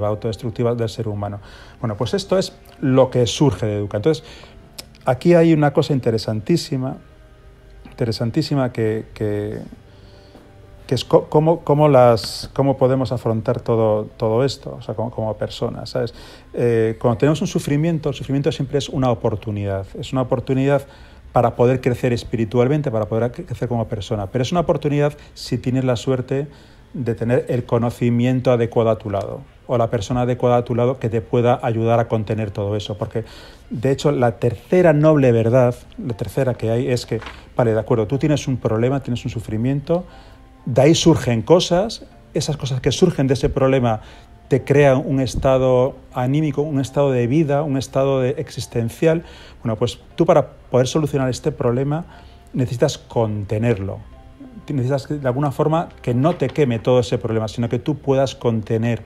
autodestructiva del ser humano. Bueno, pues esto es lo que surge de dukkha. Entonces, aquí hay una cosa interesantísima que es cómo podemos afrontar todo esto, o sea, como personas, ¿sabes? Cuando tenemos un sufrimiento, el sufrimiento siempre es una oportunidad para poder crecer espiritualmente, para poder crecer como persona, pero es una oportunidad si tienes la suerte de tener el conocimiento adecuado a tu lado, o la persona adecuada a tu lado que te pueda ayudar a contener todo eso, porque de hecho la tercera noble verdad, la tercera que hay es que, vale, de acuerdo, tú tienes un problema, tienes un sufrimiento, de ahí surgen cosas, esas cosas que surgen de ese problema te crean un estado anímico, un estado de vida, un estado existencial. Bueno, pues tú para poder solucionar este problema necesitas contenerlo. Necesitas de alguna forma que no te queme todo ese problema, sino que tú puedas contener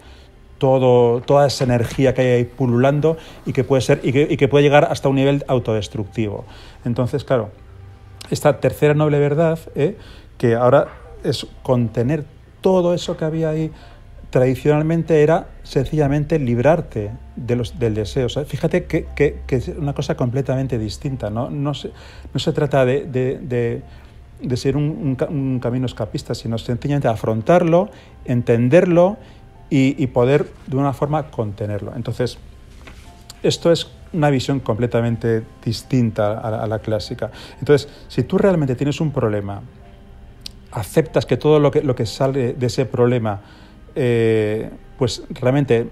toda esa energía que hay ahí pululando y que puede llegar hasta un nivel autodestructivo. Entonces, claro, esta tercera noble verdad, que ahora es contener todo eso que había ahí, tradicionalmente era sencillamente librarte del deseo. O sea, fíjate que es una cosa completamente distinta, ¿no? No se trata de ser un camino escapista, sino sencillamente afrontarlo, entenderlo y poder de una forma contenerlo. Entonces, esto es una visión completamente distinta a la clásica. Entonces, si tú realmente tienes un problema, aceptas que todo lo que sale de ese problema, pues realmente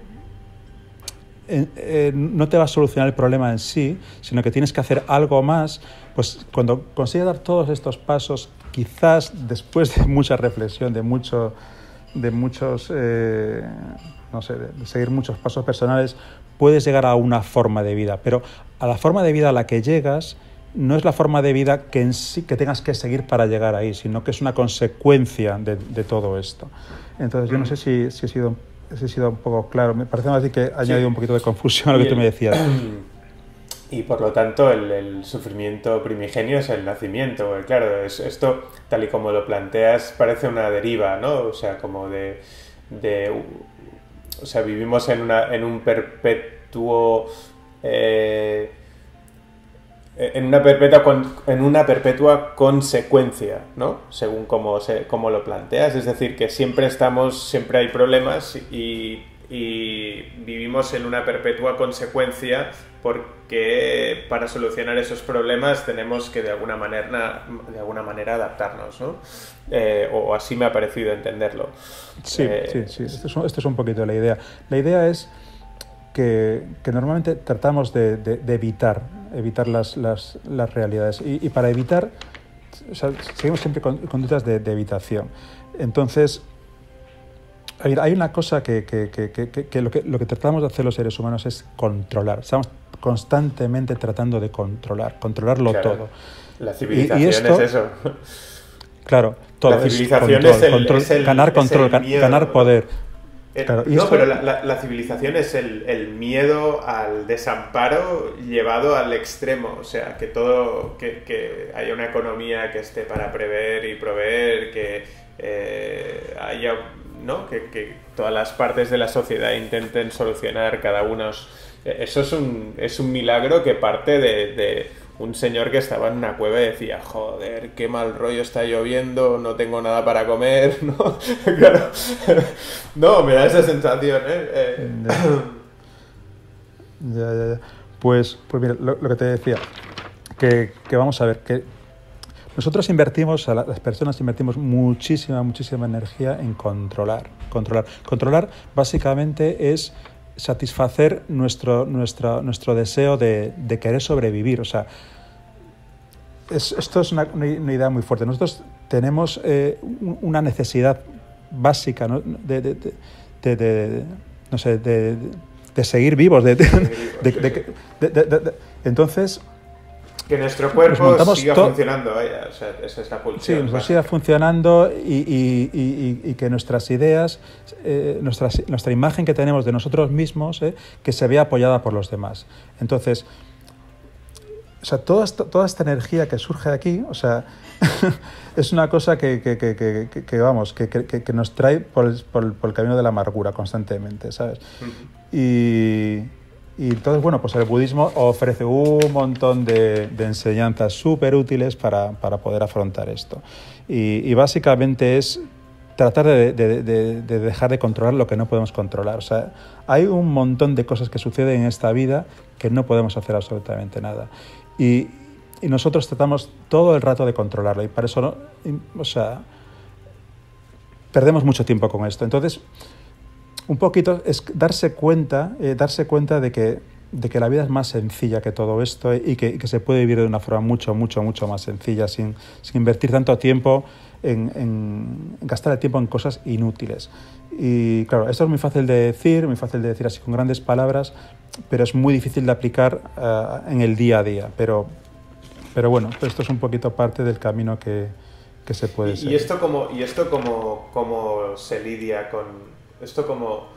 no te va a solucionar el problema en sí, sino que tienes que hacer algo más, pues cuando consigues dar todos estos pasos, quizás después de mucha reflexión, de seguir muchos pasos personales, puedes llegar a una forma de vida. Pero a la forma de vida a la que llegas no es la forma de vida que en sí que tengas que seguir para llegar ahí, sino que es una consecuencia de todo esto. Entonces, yo no sé si he sido un poco claro. Me parece más que he añadido un poquito de confusión a lo que tú me decías. Y por lo tanto, el sufrimiento primigenio es el nacimiento. Porque, claro, esto, tal y como lo planteas, parece una deriva, ¿no? O sea, como de o sea, vivimos en un perpetuo... en una perpetua consecuencia, ¿no? Según cómo lo planteas. Es decir, que siempre hay problemas y vivimos en una perpetua consecuencia porque para solucionar esos problemas tenemos que de alguna manera adaptarnos, ¿no? O así me ha parecido entenderlo. Sí. Esto es un poquito la idea. La idea es que normalmente tratamos de evitar las realidades y para evitar, o sea, seguimos siempre con conductas de evitación. Entonces, hay una cosa que lo que tratamos de hacer los seres humanos es controlar. Estamos constantemente tratando de controlarlo claro, todo. La civilización es eso. Claro, todo. La civilización es el ganar control, miedo, ganar poder. Claro, pero la civilización es el miedo al desamparo llevado al extremo. O sea, que haya una economía que esté para prever y proveer, que haya, ¿no? Que todas las partes de la sociedad intenten solucionar cada uno. Eso es un milagro que parte de un señor que estaba en una cueva y decía, joder, qué mal rollo, está lloviendo, no tengo nada para comer, ¿no? Claro. No, me da esa sensación, ¿eh? Ya. Pues mira, lo que te decía, que vamos a ver, que nosotros las personas invertimos muchísima energía en controlar. Controlar básicamente es satisfacer nuestro deseo de querer sobrevivir. O sea, esto es una idea muy fuerte. Nosotros tenemos una necesidad básica, ¿no? de seguir vivos. Entonces, que nuestro cuerpo siga funcionando, o sea, esa es la pulsión. Sí, nos siga funcionando y que nuestras ideas, nuestra imagen que tenemos de nosotros mismos, que se vea apoyada por los demás. Entonces, o sea, toda esta energía que surge de aquí, o sea, es una cosa que nos trae por el camino de la amargura constantemente, ¿sabes? Y entonces, bueno, pues el budismo ofrece un montón de enseñanzas súper útiles para poder afrontar esto. Y básicamente es tratar de dejar de controlar lo que no podemos controlar. O sea, hay un montón de cosas que suceden en esta vida que no podemos hacer absolutamente nada. Y nosotros tratamos todo el rato de controlarlo y para eso, ¿no? O sea, perdemos mucho tiempo con esto. Entonces, un poquito es darse cuenta de que la vida es más sencilla que todo esto y que se puede vivir de una forma mucho más sencilla, sin invertir tanto tiempo en gastar el tiempo en cosas inútiles. Y claro, esto es muy fácil de decir así con grandes palabras, pero es muy difícil de aplicar en el día a día. Pero bueno, esto es un poquito parte del camino que se puede seguir. ¿Y esto cómo se lidia con... Esto como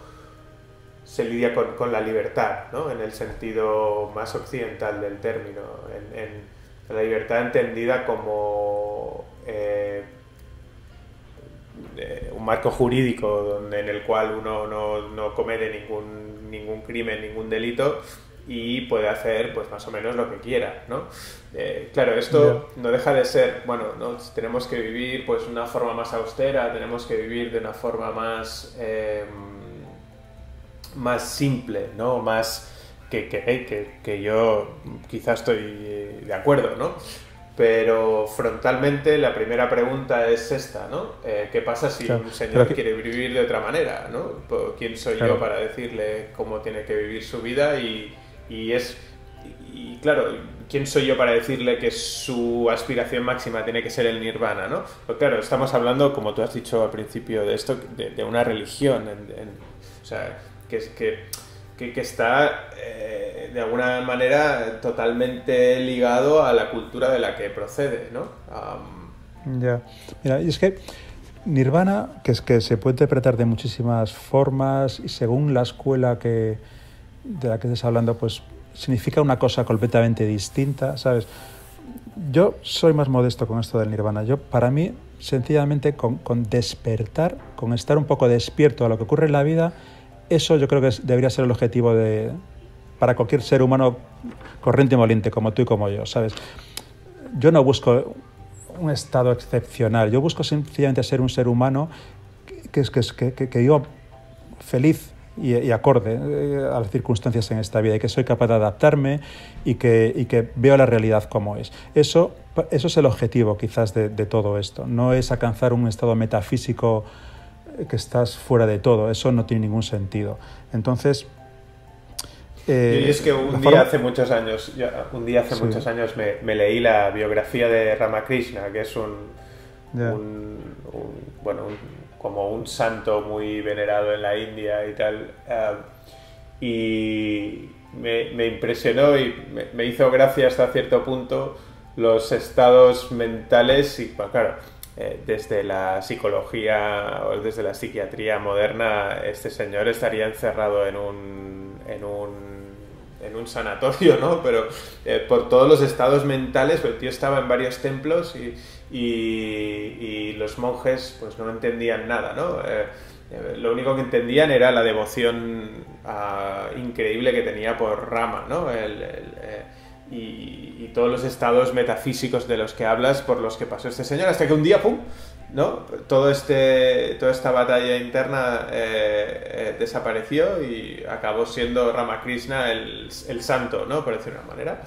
se lidia con la libertad, ¿no? En el sentido más occidental del término, en la libertad entendida como un marco jurídico en el cual uno no comete ningún crimen, ningún delito y puede hacer pues más o menos lo que quiera, ¿no? Claro, esto no deja de ser, bueno, ¿no? Tenemos que vivir pues de una forma más austera, tenemos que vivir de una forma más simple, ¿no? Más que yo quizás estoy de acuerdo, ¿no? Pero frontalmente la primera pregunta es esta, ¿no? ¿Qué pasa si un señor quiere vivir de otra manera, ¿no? ¿Quién soy yo para decirle cómo tiene que vivir su vida? Y claro, ¿quién soy yo para decirle que su aspiración máxima tiene que ser el nirvana, ¿no? Pues claro, estamos hablando, como tú has dicho al principio de esto, de una religión, o sea, que está de alguna manera totalmente ligado a la cultura de la que procede, ¿no? Ya, mira, y es que nirvana, que se puede interpretar de muchísimas formas y según la escuela de la que estés hablando, pues significa una cosa completamente distinta, ¿sabes? Yo soy más modesto con esto del nirvana. Para mí, sencillamente, con despertar, con estar un poco despierto a lo que ocurre en la vida, eso yo creo que debería ser el objetivo para cualquier ser humano corriente y moliente, como tú y como yo, ¿sabes? Yo no busco un estado excepcional, yo busco sencillamente ser un ser humano que viva feliz y acorde a las circunstancias en esta vida, y que soy capaz de adaptarme y que veo la realidad como es. Eso es el objetivo quizás de todo esto, no es alcanzar un estado metafísico que estás fuera de todo, eso no tiene ningún sentido. Entonces... y es que un día hace muchos años me leí la biografía de Ramakrishna, que es como un santo muy venerado en la India y tal, y me impresionó y me hizo gracia hasta cierto punto los estados mentales y, bueno, claro, desde la psicología o desde la psiquiatría moderna, este señor estaría encerrado en un sanatorio, ¿no? Pero por todos los estados mentales, el tío estaba en varios templos y los monjes pues no entendían nada, ¿no? Lo único que entendían era la devoción increíble que tenía por Rama, ¿no? Y todos los estados metafísicos de los que hablas por los que pasó este señor, hasta que un día, ¡pum!, ¿no? Toda esta batalla interna desapareció y acabó siendo Ramakrishna el santo, ¿no? Por decirlo de una manera.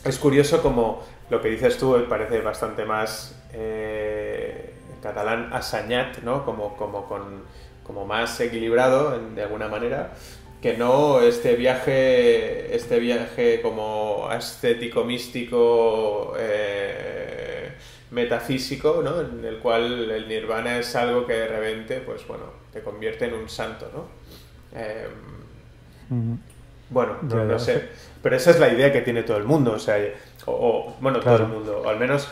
Es curioso como lo que dices tú parece bastante más en catalán assenyat, ¿no? Como más equilibrado de alguna manera, que no este viaje como ascético, místico, metafísico, ¿no? En el cual el nirvana es algo que de repente, pues bueno, te convierte en un santo, ¿no? Bueno, no sé, pero esa es la idea que tiene todo el mundo, o sea, bueno, claro, todo el mundo, o al menos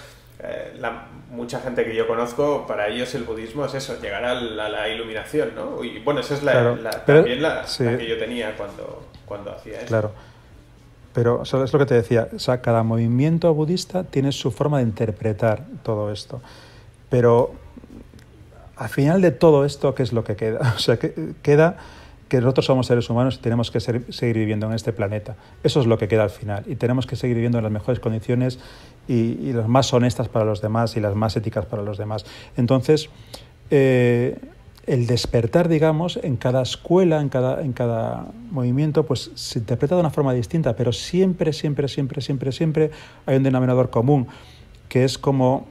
mucha gente que yo conozco, para ellos el budismo es eso, llegar a la iluminación, ¿no? Y bueno, esa es también la que yo tenía cuando hacía eso. Claro. Pero eso es lo que te decía, o sea, cada movimiento budista tiene su forma de interpretar todo esto. Pero al final de todo esto, ¿qué es lo que queda? O sea, queda que nosotros somos seres humanos y tenemos que seguir viviendo en este planeta. Eso es lo que queda al final. Y tenemos que seguir viviendo en las mejores condiciones y las más honestas para los demás y las más éticas para los demás. Entonces, el despertar, digamos, en cada escuela, en cada movimiento, pues se interpreta de una forma distinta, pero siempre hay un denominador común, que es como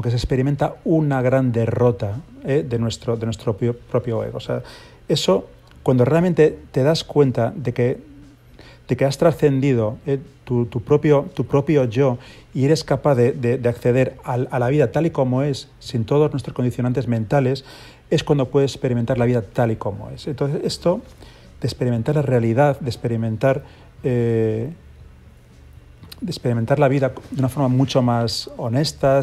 que se experimenta una gran derrota de nuestro propio ego. O sea, eso, cuando realmente te das cuenta de que has trascendido tu propio yo y eres capaz de acceder a la vida tal y como es, sin todos nuestros condicionantes mentales, es cuando puedes experimentar la vida tal y como es. Entonces, esto de experimentar la realidad, de experimentar la vida de una forma mucho más honesta,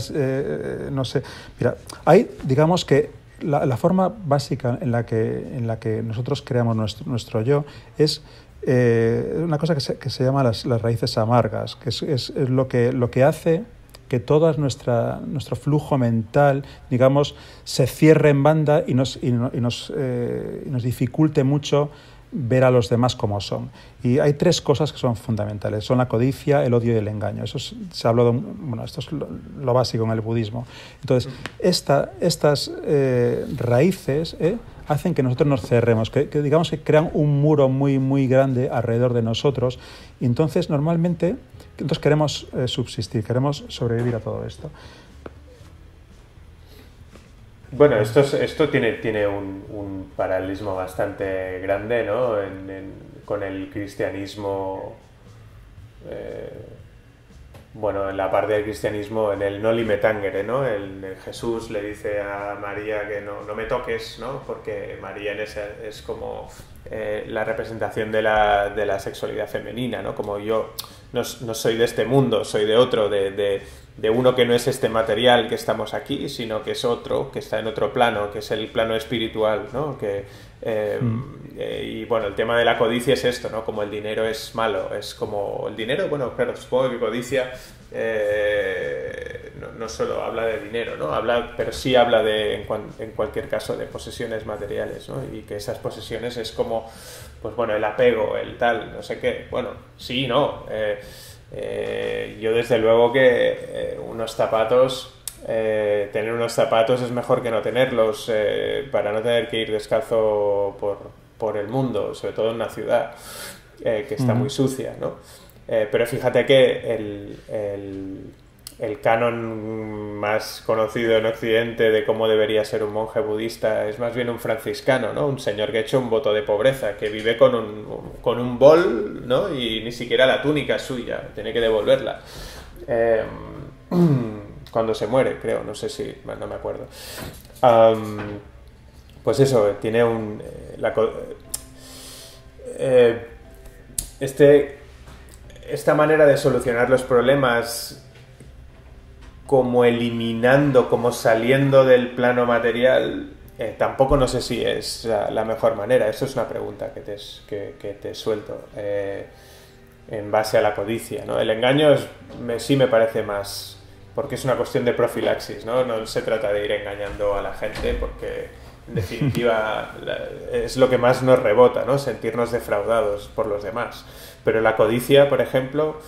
no sé. Mira, hay, digamos que la forma básica en la que nosotros creamos nuestro yo es una cosa que se llama las raíces amargas, que es lo que hace que todo nuestro flujo mental, digamos, se cierre en banda y nos dificulte mucho ver a los demás como son. Y hay tres cosas que son fundamentales. Son la codicia, el odio y el engaño. Eso se ha hablado, bueno, esto es lo básico en el budismo. Entonces, estas raíces hacen que nosotros nos cerremos, que digamos que crean un muro muy, muy grande alrededor de nosotros. Y entonces, normalmente, queremos subsistir, queremos sobrevivir a todo esto. Bueno, esto tiene un paralelismo bastante grande, ¿no? Con el cristianismo. Bueno, en la parte del cristianismo, en el Noli Me Tangere, ¿no? El Jesús le dice a María que no me toques, ¿no? Porque María es como la representación de la sexualidad femenina, ¿no? Como yo no soy de este mundo, soy de otro, de uno que no es este material que estamos aquí, sino que es otro, que está en otro plano, que es el plano espiritual, ¿no? Y bueno, el tema de la codicia es esto, ¿no? Como el dinero es malo, es como el dinero, bueno, claro, supongo que codicia no solo habla de dinero, ¿no? Pero sí habla en cualquier caso de posesiones materiales, ¿no? Y que esas posesiones es como, pues bueno, el apego, el tal, no sé qué. Bueno, sí, no. Yo desde luego que unos zapatos... tener unos zapatos es mejor que no tenerlos, para no tener que ir descalzo por el mundo, sobre todo en una ciudad que está muy sucia, ¿no? Pero fíjate que el canon más conocido en Occidente de cómo debería ser un monje budista es más bien un franciscano, ¿no? Un señor que ha hecho un voto de pobreza, que vive con un bol, ¿no? Y ni siquiera la túnica es suya, tiene que devolverla. Cuando se muere, creo, no sé si, no me acuerdo. Pues eso, tiene esta manera de solucionar los problemas como eliminando, como saliendo del plano material, tampoco no sé si es la mejor manera. Eso es una pregunta que te suelto en base a la codicia, ¿no? El engaño sí me parece más... porque es una cuestión de profilaxis, ¿no? No se trata de ir engañando a la gente porque, en definitiva, es lo que más nos rebota, ¿no? Sentirnos defraudados por los demás. Pero la codicia, por ejemplo,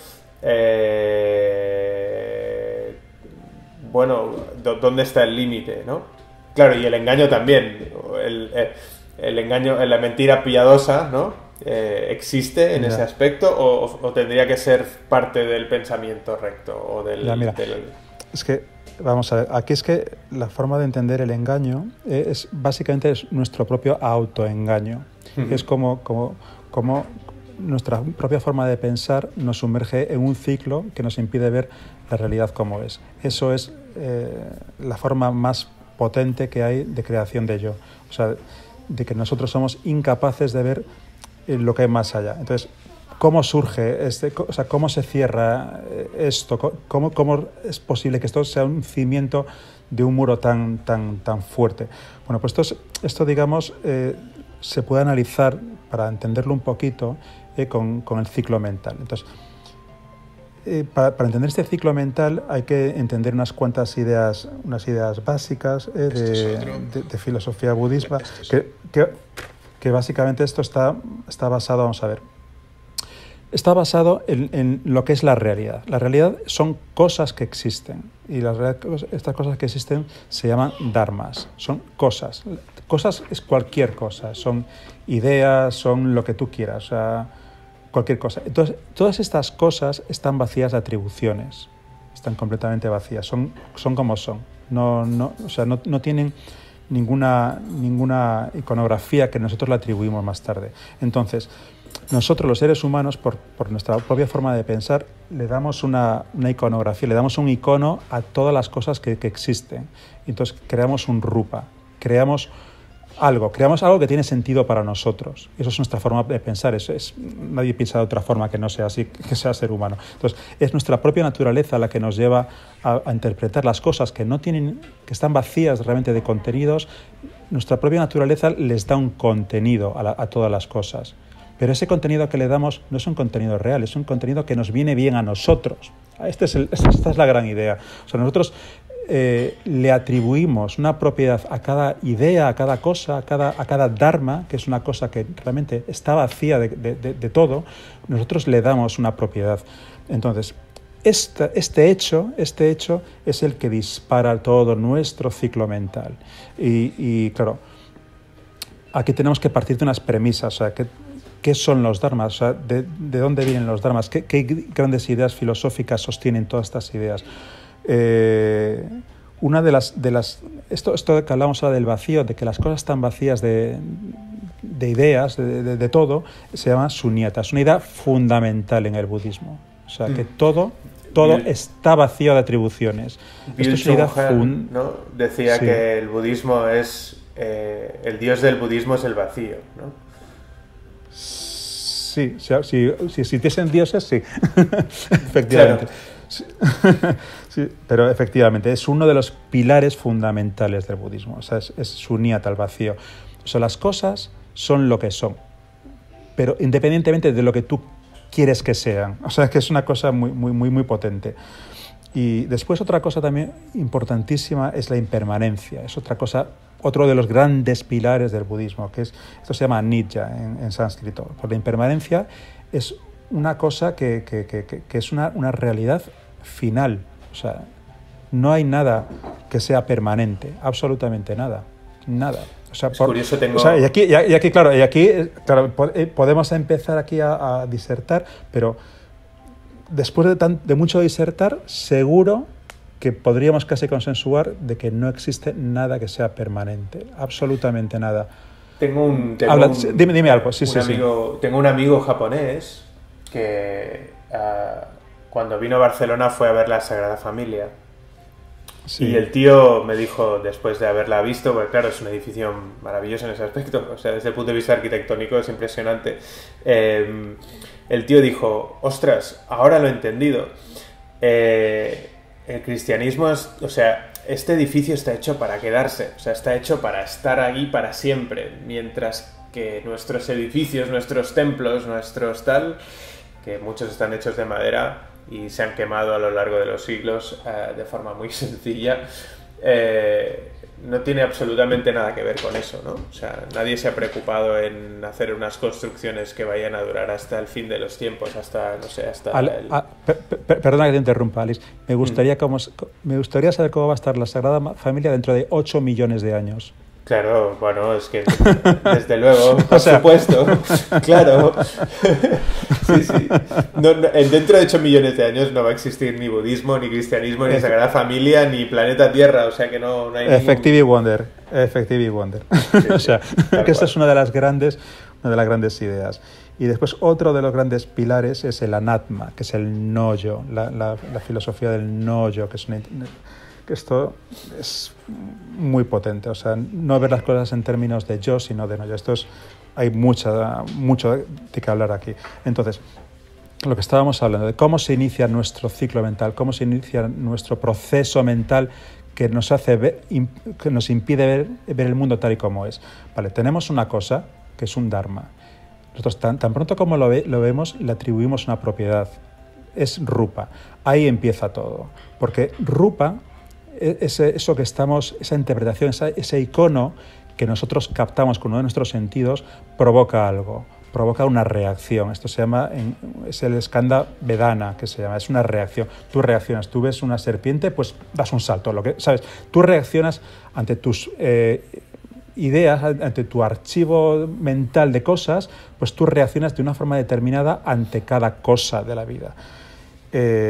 bueno, ¿dónde está el límite, no? Claro, y el engaño también. El engaño, la mentira piadosa, ¿no? ¿Existe en ese aspecto o tendría que ser parte del pensamiento recto o mira, es que vamos a ver, aquí es que la forma de entender el engaño básicamente es nuestro propio autoengaño. Es como nuestra propia forma de pensar nos sumerge en un ciclo que nos impide ver la realidad como es. Eso es la forma más potente que hay de creación de yo. O sea, de que nosotros somos incapaces de ver lo que hay más allá. Entonces, ¿cómo surge o sea, cómo se cierra esto? ¿Cómo es posible que esto sea un cimiento de un muro tan fuerte? Bueno, pues esto digamos, se puede analizar para entenderlo un poquito con el ciclo mental. Entonces, para entender este ciclo mental hay que entender unas cuantas ideas básicas de filosofía budista que básicamente esto está basado, vamos a ver, está basado en lo que es la realidad. La realidad son cosas que existen y estas cosas que existen se llaman dharmas, son cosas. Cosas es cualquier cosa, son ideas, son lo que tú quieras, o sea, cualquier cosa. Entonces, todas estas cosas están vacías de atribuciones, están completamente vacías, son como son, o sea, no tienen ninguna iconografía que nosotros le atribuimos más tarde. Entonces, nosotros los seres humanos, por nuestra propia forma de pensar, le damos una iconografía, le damos un icono a todas las cosas que existen. Entonces creamos un rupa, creamos algo que tiene sentido para nosotros. Eso es nuestra forma de pensar. Nadie piensa de otra forma que no sea así, que sea ser humano. Entonces, es nuestra propia naturaleza la que nos lleva a interpretar las cosas que están vacías realmente de contenidos. Nuestra propia naturaleza les da un contenido a todas las cosas. Pero ese contenido que le damos no es un contenido real, es un contenido que nos viene bien a nosotros. Esta es la gran idea. O sea, nosotros le atribuimos una propiedad a cada idea, a cada cosa, a cada dharma, que es una cosa que realmente está vacía de todo, nosotros le damos una propiedad. Entonces, este hecho es el que dispara todo nuestro ciclo mental. Y claro, aquí tenemos que partir de unas premisas, o sea, ¿qué son los dharmas? O sea, ¿de dónde vienen los dharmas? ¿Qué grandes ideas filosóficas sostienen todas estas ideas? Una de las esto que hablamos ahora del vacío, de que las cosas están vacías de ideas, de todo, se llama sunyata. Es una idea fundamental en el budismo. O sea, que todo está vacío de atribuciones. Esto es una idea ¿no? Decía sí. Que el budismo es el dios del budismo es el vacío, ¿no? Sí, si existiesen dioses, sí. Efectivamente. Claro. Sí, pero efectivamente es uno de los pilares fundamentales del budismo. O sea, es sunyata, el vacío. O sea, las cosas son lo que son, pero independientemente de lo que tú quieres que sean. O sea, que es una cosa muy potente. Y después otra cosa también importantísima es la impermanencia. Es otra cosa, otro de los grandes pilares del budismo, esto se llama anicca en sánscrito. Por la impermanencia es una cosa que es una realidad final. O sea, no hay nada que sea permanente, absolutamente nada. Nada. O sea, curioso, tengo... O sea, y aquí, claro, podemos empezar aquí a disertar, pero después de mucho disertar, seguro que podríamos casi consensuar de que no existe nada que sea permanente, absolutamente nada. Dime algo. Tengo un amigo japonés que cuando vino a Barcelona fue a ver la Sagrada Familia. Sí. Y el tío me dijo, después de haberla visto, porque claro, es un edificio maravilloso en ese aspecto, o sea, desde el punto de vista arquitectónico es impresionante. El tío dijo, ostras, ahora lo he entendido. El cristianismo o sea, este edificio está hecho para quedarse, o sea, está hecho para estar ahí para siempre, mientras que nuestros edificios, nuestros templos, nuestros tal, que muchos están hechos de madera y se han quemado a lo largo de los siglos de forma muy sencilla, no tiene absolutamente nada que ver con eso, ¿no? O sea, nadie se ha preocupado en hacer unas construcciones que vayan a durar hasta el fin de los tiempos, hasta, no sé, hasta... Perdona que te interrumpa, Alice. Me gustaría saber cómo va a estar la Sagrada Familia dentro de 8 millones de años. Claro, bueno, es que desde luego, por supuesto, claro. Sí. Dentro de 8 millones de años no va a existir ni budismo, ni cristianismo, ni Sagrada Familia, ni planeta Tierra, o sea que no hay Effective Wonder. Sí, o sea, que esa es una de las grandes ideas. Y después otro de los grandes pilares es el anatma, que es el no-yo, la filosofía del no-yo, que esto es muy potente, o sea, no ver las cosas en términos de yo, sino de no yo. Hay mucho de qué hablar aquí. Entonces, lo que estábamos hablando, de cómo se inicia nuestro ciclo mental, cómo se inicia nuestro proceso mental que nos impide ver el mundo tal y como es. Vale, tenemos una cosa que es un dharma. Nosotros tan pronto como lo vemos, le atribuimos una propiedad. Es rupa. Ahí empieza todo. Porque rupa, eso que esa interpretación, ese icono que nosotros captamos con uno de nuestros sentidos, provoca algo, provoca una reacción. Esto es el skandha vedana, que se llama, es una reacción. Tú reaccionas, tú ves una serpiente, pues das un salto, ¿sabes? Tú reaccionas ante tus ideas, ante tu archivo mental de cosas, pues tú reaccionas de una forma determinada ante cada cosa de la vida.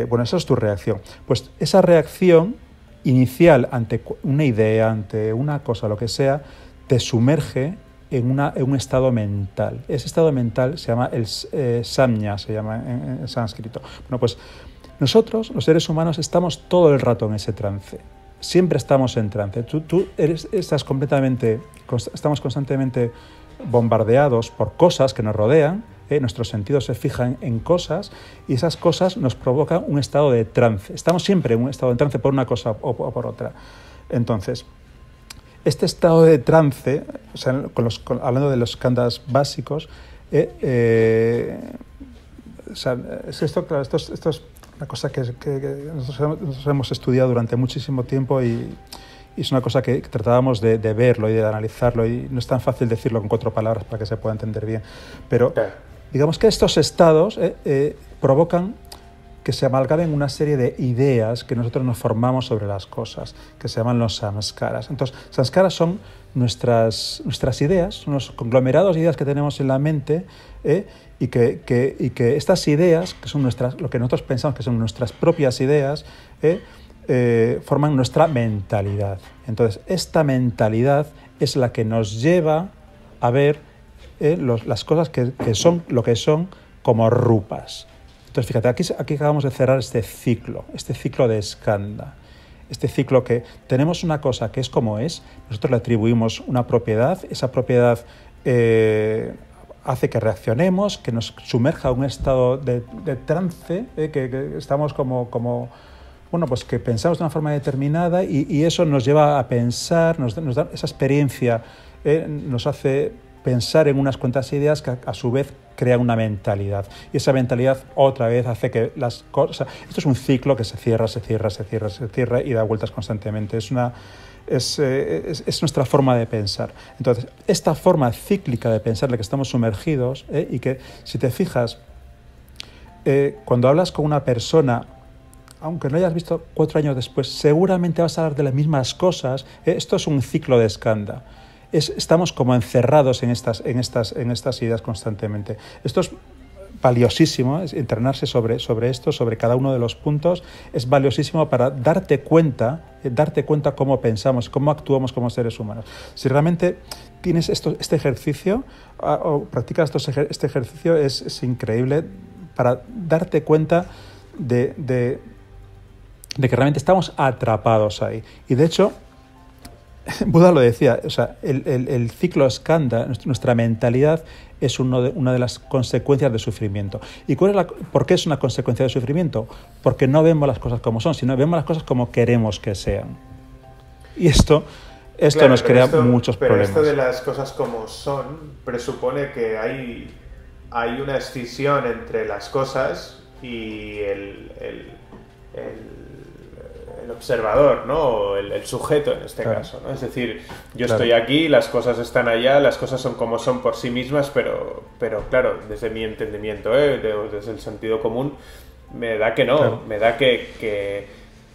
Bueno, esa es tu reacción. Pues esa reacción inicial ante una idea, ante una cosa, lo que sea, te sumerge en un estado mental. Ese estado mental se llama el samña, se llama en sánscrito. Bueno, pues nosotros, los seres humanos, estamos todo el rato en ese trance. Siempre estamos en trance. Estamos constantemente bombardeados por cosas que nos rodean. Nuestros sentidos se fijan en cosas y esas cosas nos provocan un estado de trance. Estamos siempre en un estado de trance por una cosa o por otra. Entonces, este estado de trance, o sea, hablando de los skandhas básicos, o sea, esto es una cosa que nosotros hemos estudiado durante muchísimo tiempo y es una cosa que tratábamos de verlo y de analizarlo, y no es tan fácil decirlo con 4 palabras para que se pueda entender bien, pero digamos que estos estados provocan que se amalgamen una serie de ideas que nosotros nos formamos sobre las cosas, que se llaman los samskaras. Entonces, samskaras son nuestras ideas, son los conglomerados de ideas que tenemos en la mente, y que estas ideas, que son lo que nosotros pensamos que son nuestras propias ideas, forman nuestra mentalidad. Entonces, esta mentalidad es la que nos lleva a ver las cosas que son lo que son como rupas. Entonces, fíjate, aquí acabamos de cerrar este ciclo de skandha. Este ciclo que tenemos una cosa que es como es, nosotros le atribuimos una propiedad, esa propiedad hace que reaccionemos, que nos sumerja a un estado de trance, que estamos como bueno, pues que pensamos de una forma determinada y eso nos lleva a pensar, nos da esa experiencia, nos hace pensar en unas cuantas ideas que a su vez crean una mentalidad. Y esa mentalidad otra vez hace que las cosas... Esto es un ciclo que se cierra y da vueltas constantemente. Es nuestra forma de pensar. Entonces, esta forma cíclica de pensar en la que estamos sumergidos, y que, si te fijas, cuando hablas con una persona, aunque no hayas visto 4 años después, seguramente vas a hablar de las mismas cosas. Esto es un ciclo de Skanda. Estamos como encerrados en estas ideas constantemente. Esto es valiosísimo, es entrenarse sobre esto, sobre cada uno de los puntos, es valiosísimo para darte cuenta cómo pensamos, cómo actuamos como seres humanos. Si realmente tienes este ejercicio o practicas este ejercicio, es increíble para darte cuenta de que realmente estamos atrapados ahí. Y de hecho, Buda lo decía, o sea, el ciclo Skanda, nuestra mentalidad, es una de las consecuencias del sufrimiento. ¿Y por qué es una consecuencia del sufrimiento? Porque no vemos las cosas como son, sino vemos las cosas como queremos que sean. Y esto claro, nos crea muchos problemas. Pero esto de las cosas como son presupone que hay una escisión entre las cosas y el observador, ¿no? O el sujeto en este caso, ¿no? Es decir, yo estoy aquí, las cosas están allá, las cosas son como son por sí mismas, pero claro, desde mi entendimiento, desde el sentido común, me da que no, claro. Me da que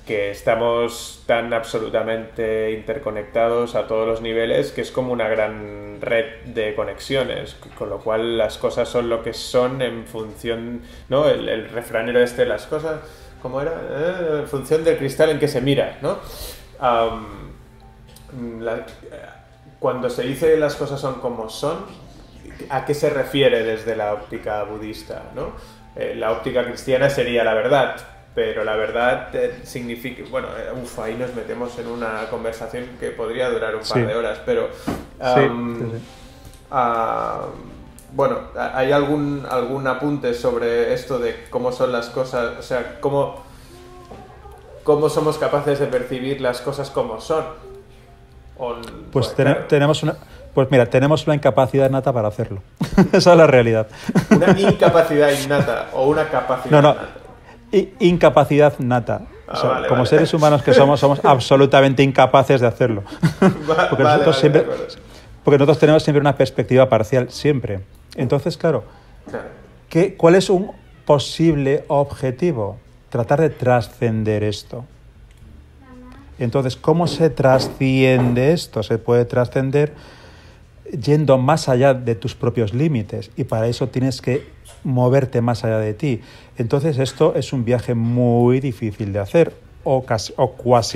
estamos tan absolutamente interconectados a todos los niveles que es como una gran red de conexiones, con lo cual las cosas son lo que son en función, ¿no? El refranero las cosas... ¿Cómo era? En función del cristal en que se mira, ¿no? Cuando se dice las cosas son como son, ¿a qué se refiere desde la óptica budista, ¿no? La óptica cristiana sería la verdad, pero la verdad significa... Bueno, ahí nos metemos en una conversación que podría durar un par de horas, pero... bueno, ¿hay algún apunte sobre esto de cómo son las cosas? O sea, ¿cómo somos capaces de percibir las cosas como son? Pues tenemos una incapacidad innata para hacerlo. Esa es la realidad. ¿Una incapacidad innata o una capacidad innata? Incapacidad nata. Como seres humanos que somos absolutamente incapaces de hacerlo. Porque nosotros tenemos siempre una perspectiva parcial, siempre. Entonces, claro, ¿cuál es un posible objetivo? Tratar de trascender esto. Entonces, ¿cómo se trasciende esto? Se puede trascender yendo más allá de tus propios límites, y para eso tienes que moverte más allá de ti. Entonces, esto es un viaje muy difícil de hacer, o casi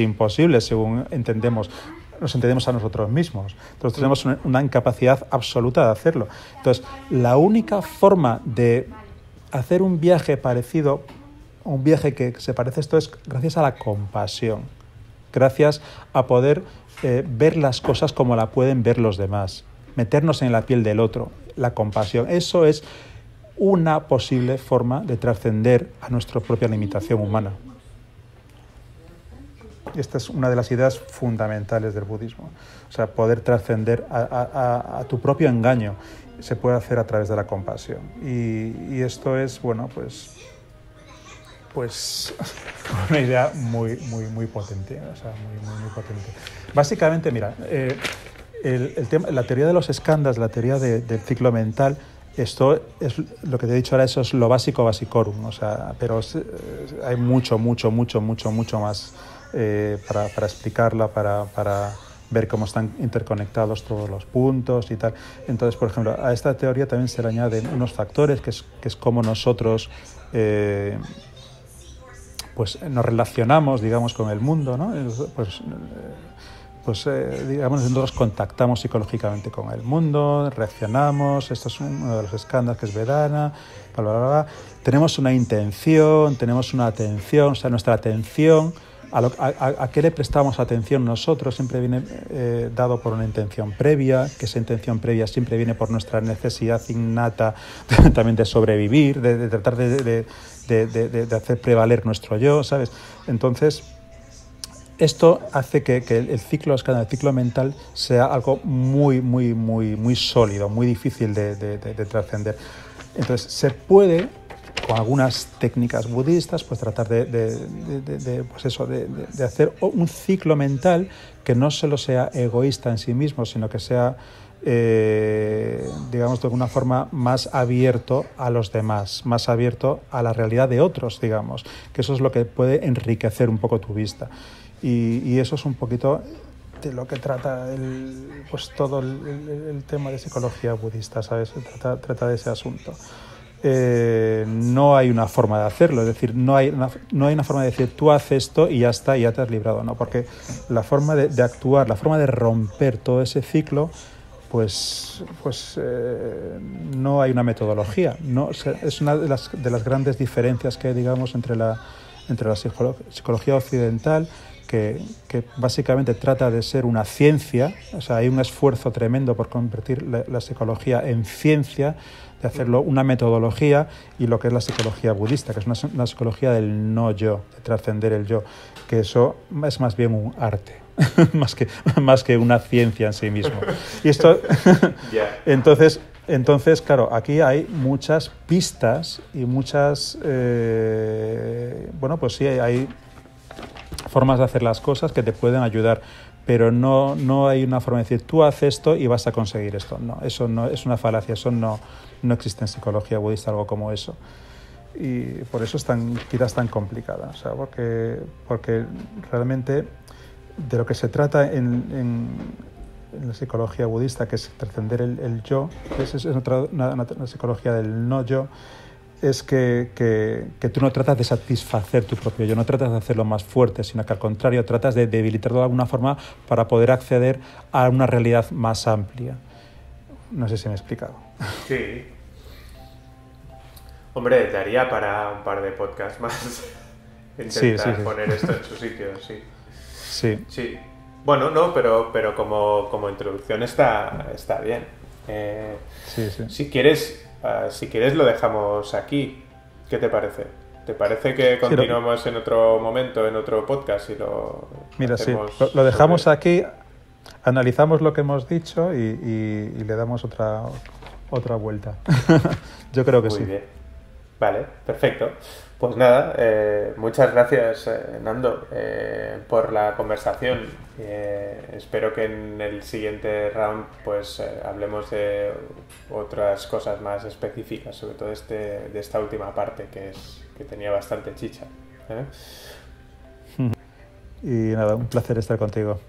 imposible, según nos entendemos a nosotros mismos. Entonces tenemos una incapacidad absoluta de hacerlo. Entonces, la única forma de hacer un viaje parecido, un viaje que se parece a esto, es gracias a la compasión, gracias a poder ver las cosas como la pueden ver los demás, meternos en la piel del otro, la compasión. Eso es una posible forma de trascender a nuestra propia limitación humana. Esta es una de las ideas fundamentales del budismo. O sea, poder trascender a tu propio engaño se puede hacer a través de la compasión. Y esto es, bueno, pues una idea muy potente. O sea, muy potente. Básicamente, mira, la teoría de los skandhas, la teoría del ciclo mental, esto es lo que te he dicho ahora, eso es lo básico basicorum. O sea, pero hay mucho más para explicarla, para ver cómo están interconectados todos los puntos y tal. Entonces, por ejemplo, a esta teoría también se le añaden unos factores que es como nosotros pues nos relacionamos, digamos, con el mundo, ¿no? Digamos, nosotros contactamos psicológicamente con el mundo, reaccionamos. Esto es uno de los skandhas, que es Vedana, bla, bla, bla. Tenemos una intención, tenemos una atención, o sea, nuestra atención, a qué le prestamos atención nosotros siempre viene dado por una intención previa, que esa intención previa siempre viene por nuestra necesidad innata también de sobrevivir, de tratar de hacer prevaler nuestro yo, ¿sabes? Entonces, esto hace que el ciclo mental sea algo muy sólido, muy difícil de trascender. Entonces, se puede, con algunas técnicas budistas, pues tratar de hacer un ciclo mental que no solo sea egoísta en sí mismo, sino que sea, digamos, de alguna forma más abierto a los demás, más abierto a la realidad de otros, digamos, que eso es lo que puede enriquecer un poco tu vista. Y eso es un poquito de lo que trata pues todo el tema de psicología budista, ¿sabes? Trata de ese asunto. No hay una forma de hacerlo, es decir, no hay una forma de decir tú haces esto y ya está, y ya te has librado, no, porque la forma de actuar, la forma de romper todo ese ciclo, pues no hay una metodología, no, es una de las grandes diferencias que hay, digamos, entre la psicología occidental, que básicamente trata de ser una ciencia, o sea, hay un esfuerzo tremendo por convertir la psicología en ciencia, de hacerlo una metodología, y lo que es la psicología budista, que es una psicología del no yo, de trascender el yo, que eso es más bien un arte, más que una ciencia en sí mismo. Y esto, entonces, claro, aquí hay muchas pistas y muchas, pues sí, hay formas de hacer las cosas que te pueden ayudar, pero no hay una forma de decir tú haces esto y vas a conseguir esto. No, eso no es una falacia, eso no existe en psicología budista algo como eso. Y por eso es quizás tan complicada, o sea, porque realmente de lo que se trata en la psicología budista, que es trascender el yo, es una psicología del no yo, es que tú no tratas de satisfacer tu propio yo, no tratas de hacerlo más fuerte, sino que al contrario tratas de debilitarlo de alguna forma para poder acceder a una realidad más amplia. No sé si me he explicado. Sí. Hombre, daría para un par de podcasts más intentar poner esto en su sitio, sí. Sí. Bueno, no, pero como introducción está bien. Si quieres lo dejamos aquí. ¿Qué te parece? ¿Te parece que continuamos en otro momento, en otro podcast y lo Mira, hacemos lo dejamos aquí, analizamos lo que hemos dicho y le damos otra vuelta. Yo creo que sí. Muy bien. Vale, perfecto. Pues nada, muchas gracias, Nando, por la conversación. Espero que en el siguiente round pues hablemos de otras cosas más específicas, sobre todo de esta última parte que tenía bastante chicha. Y nada, un placer estar contigo.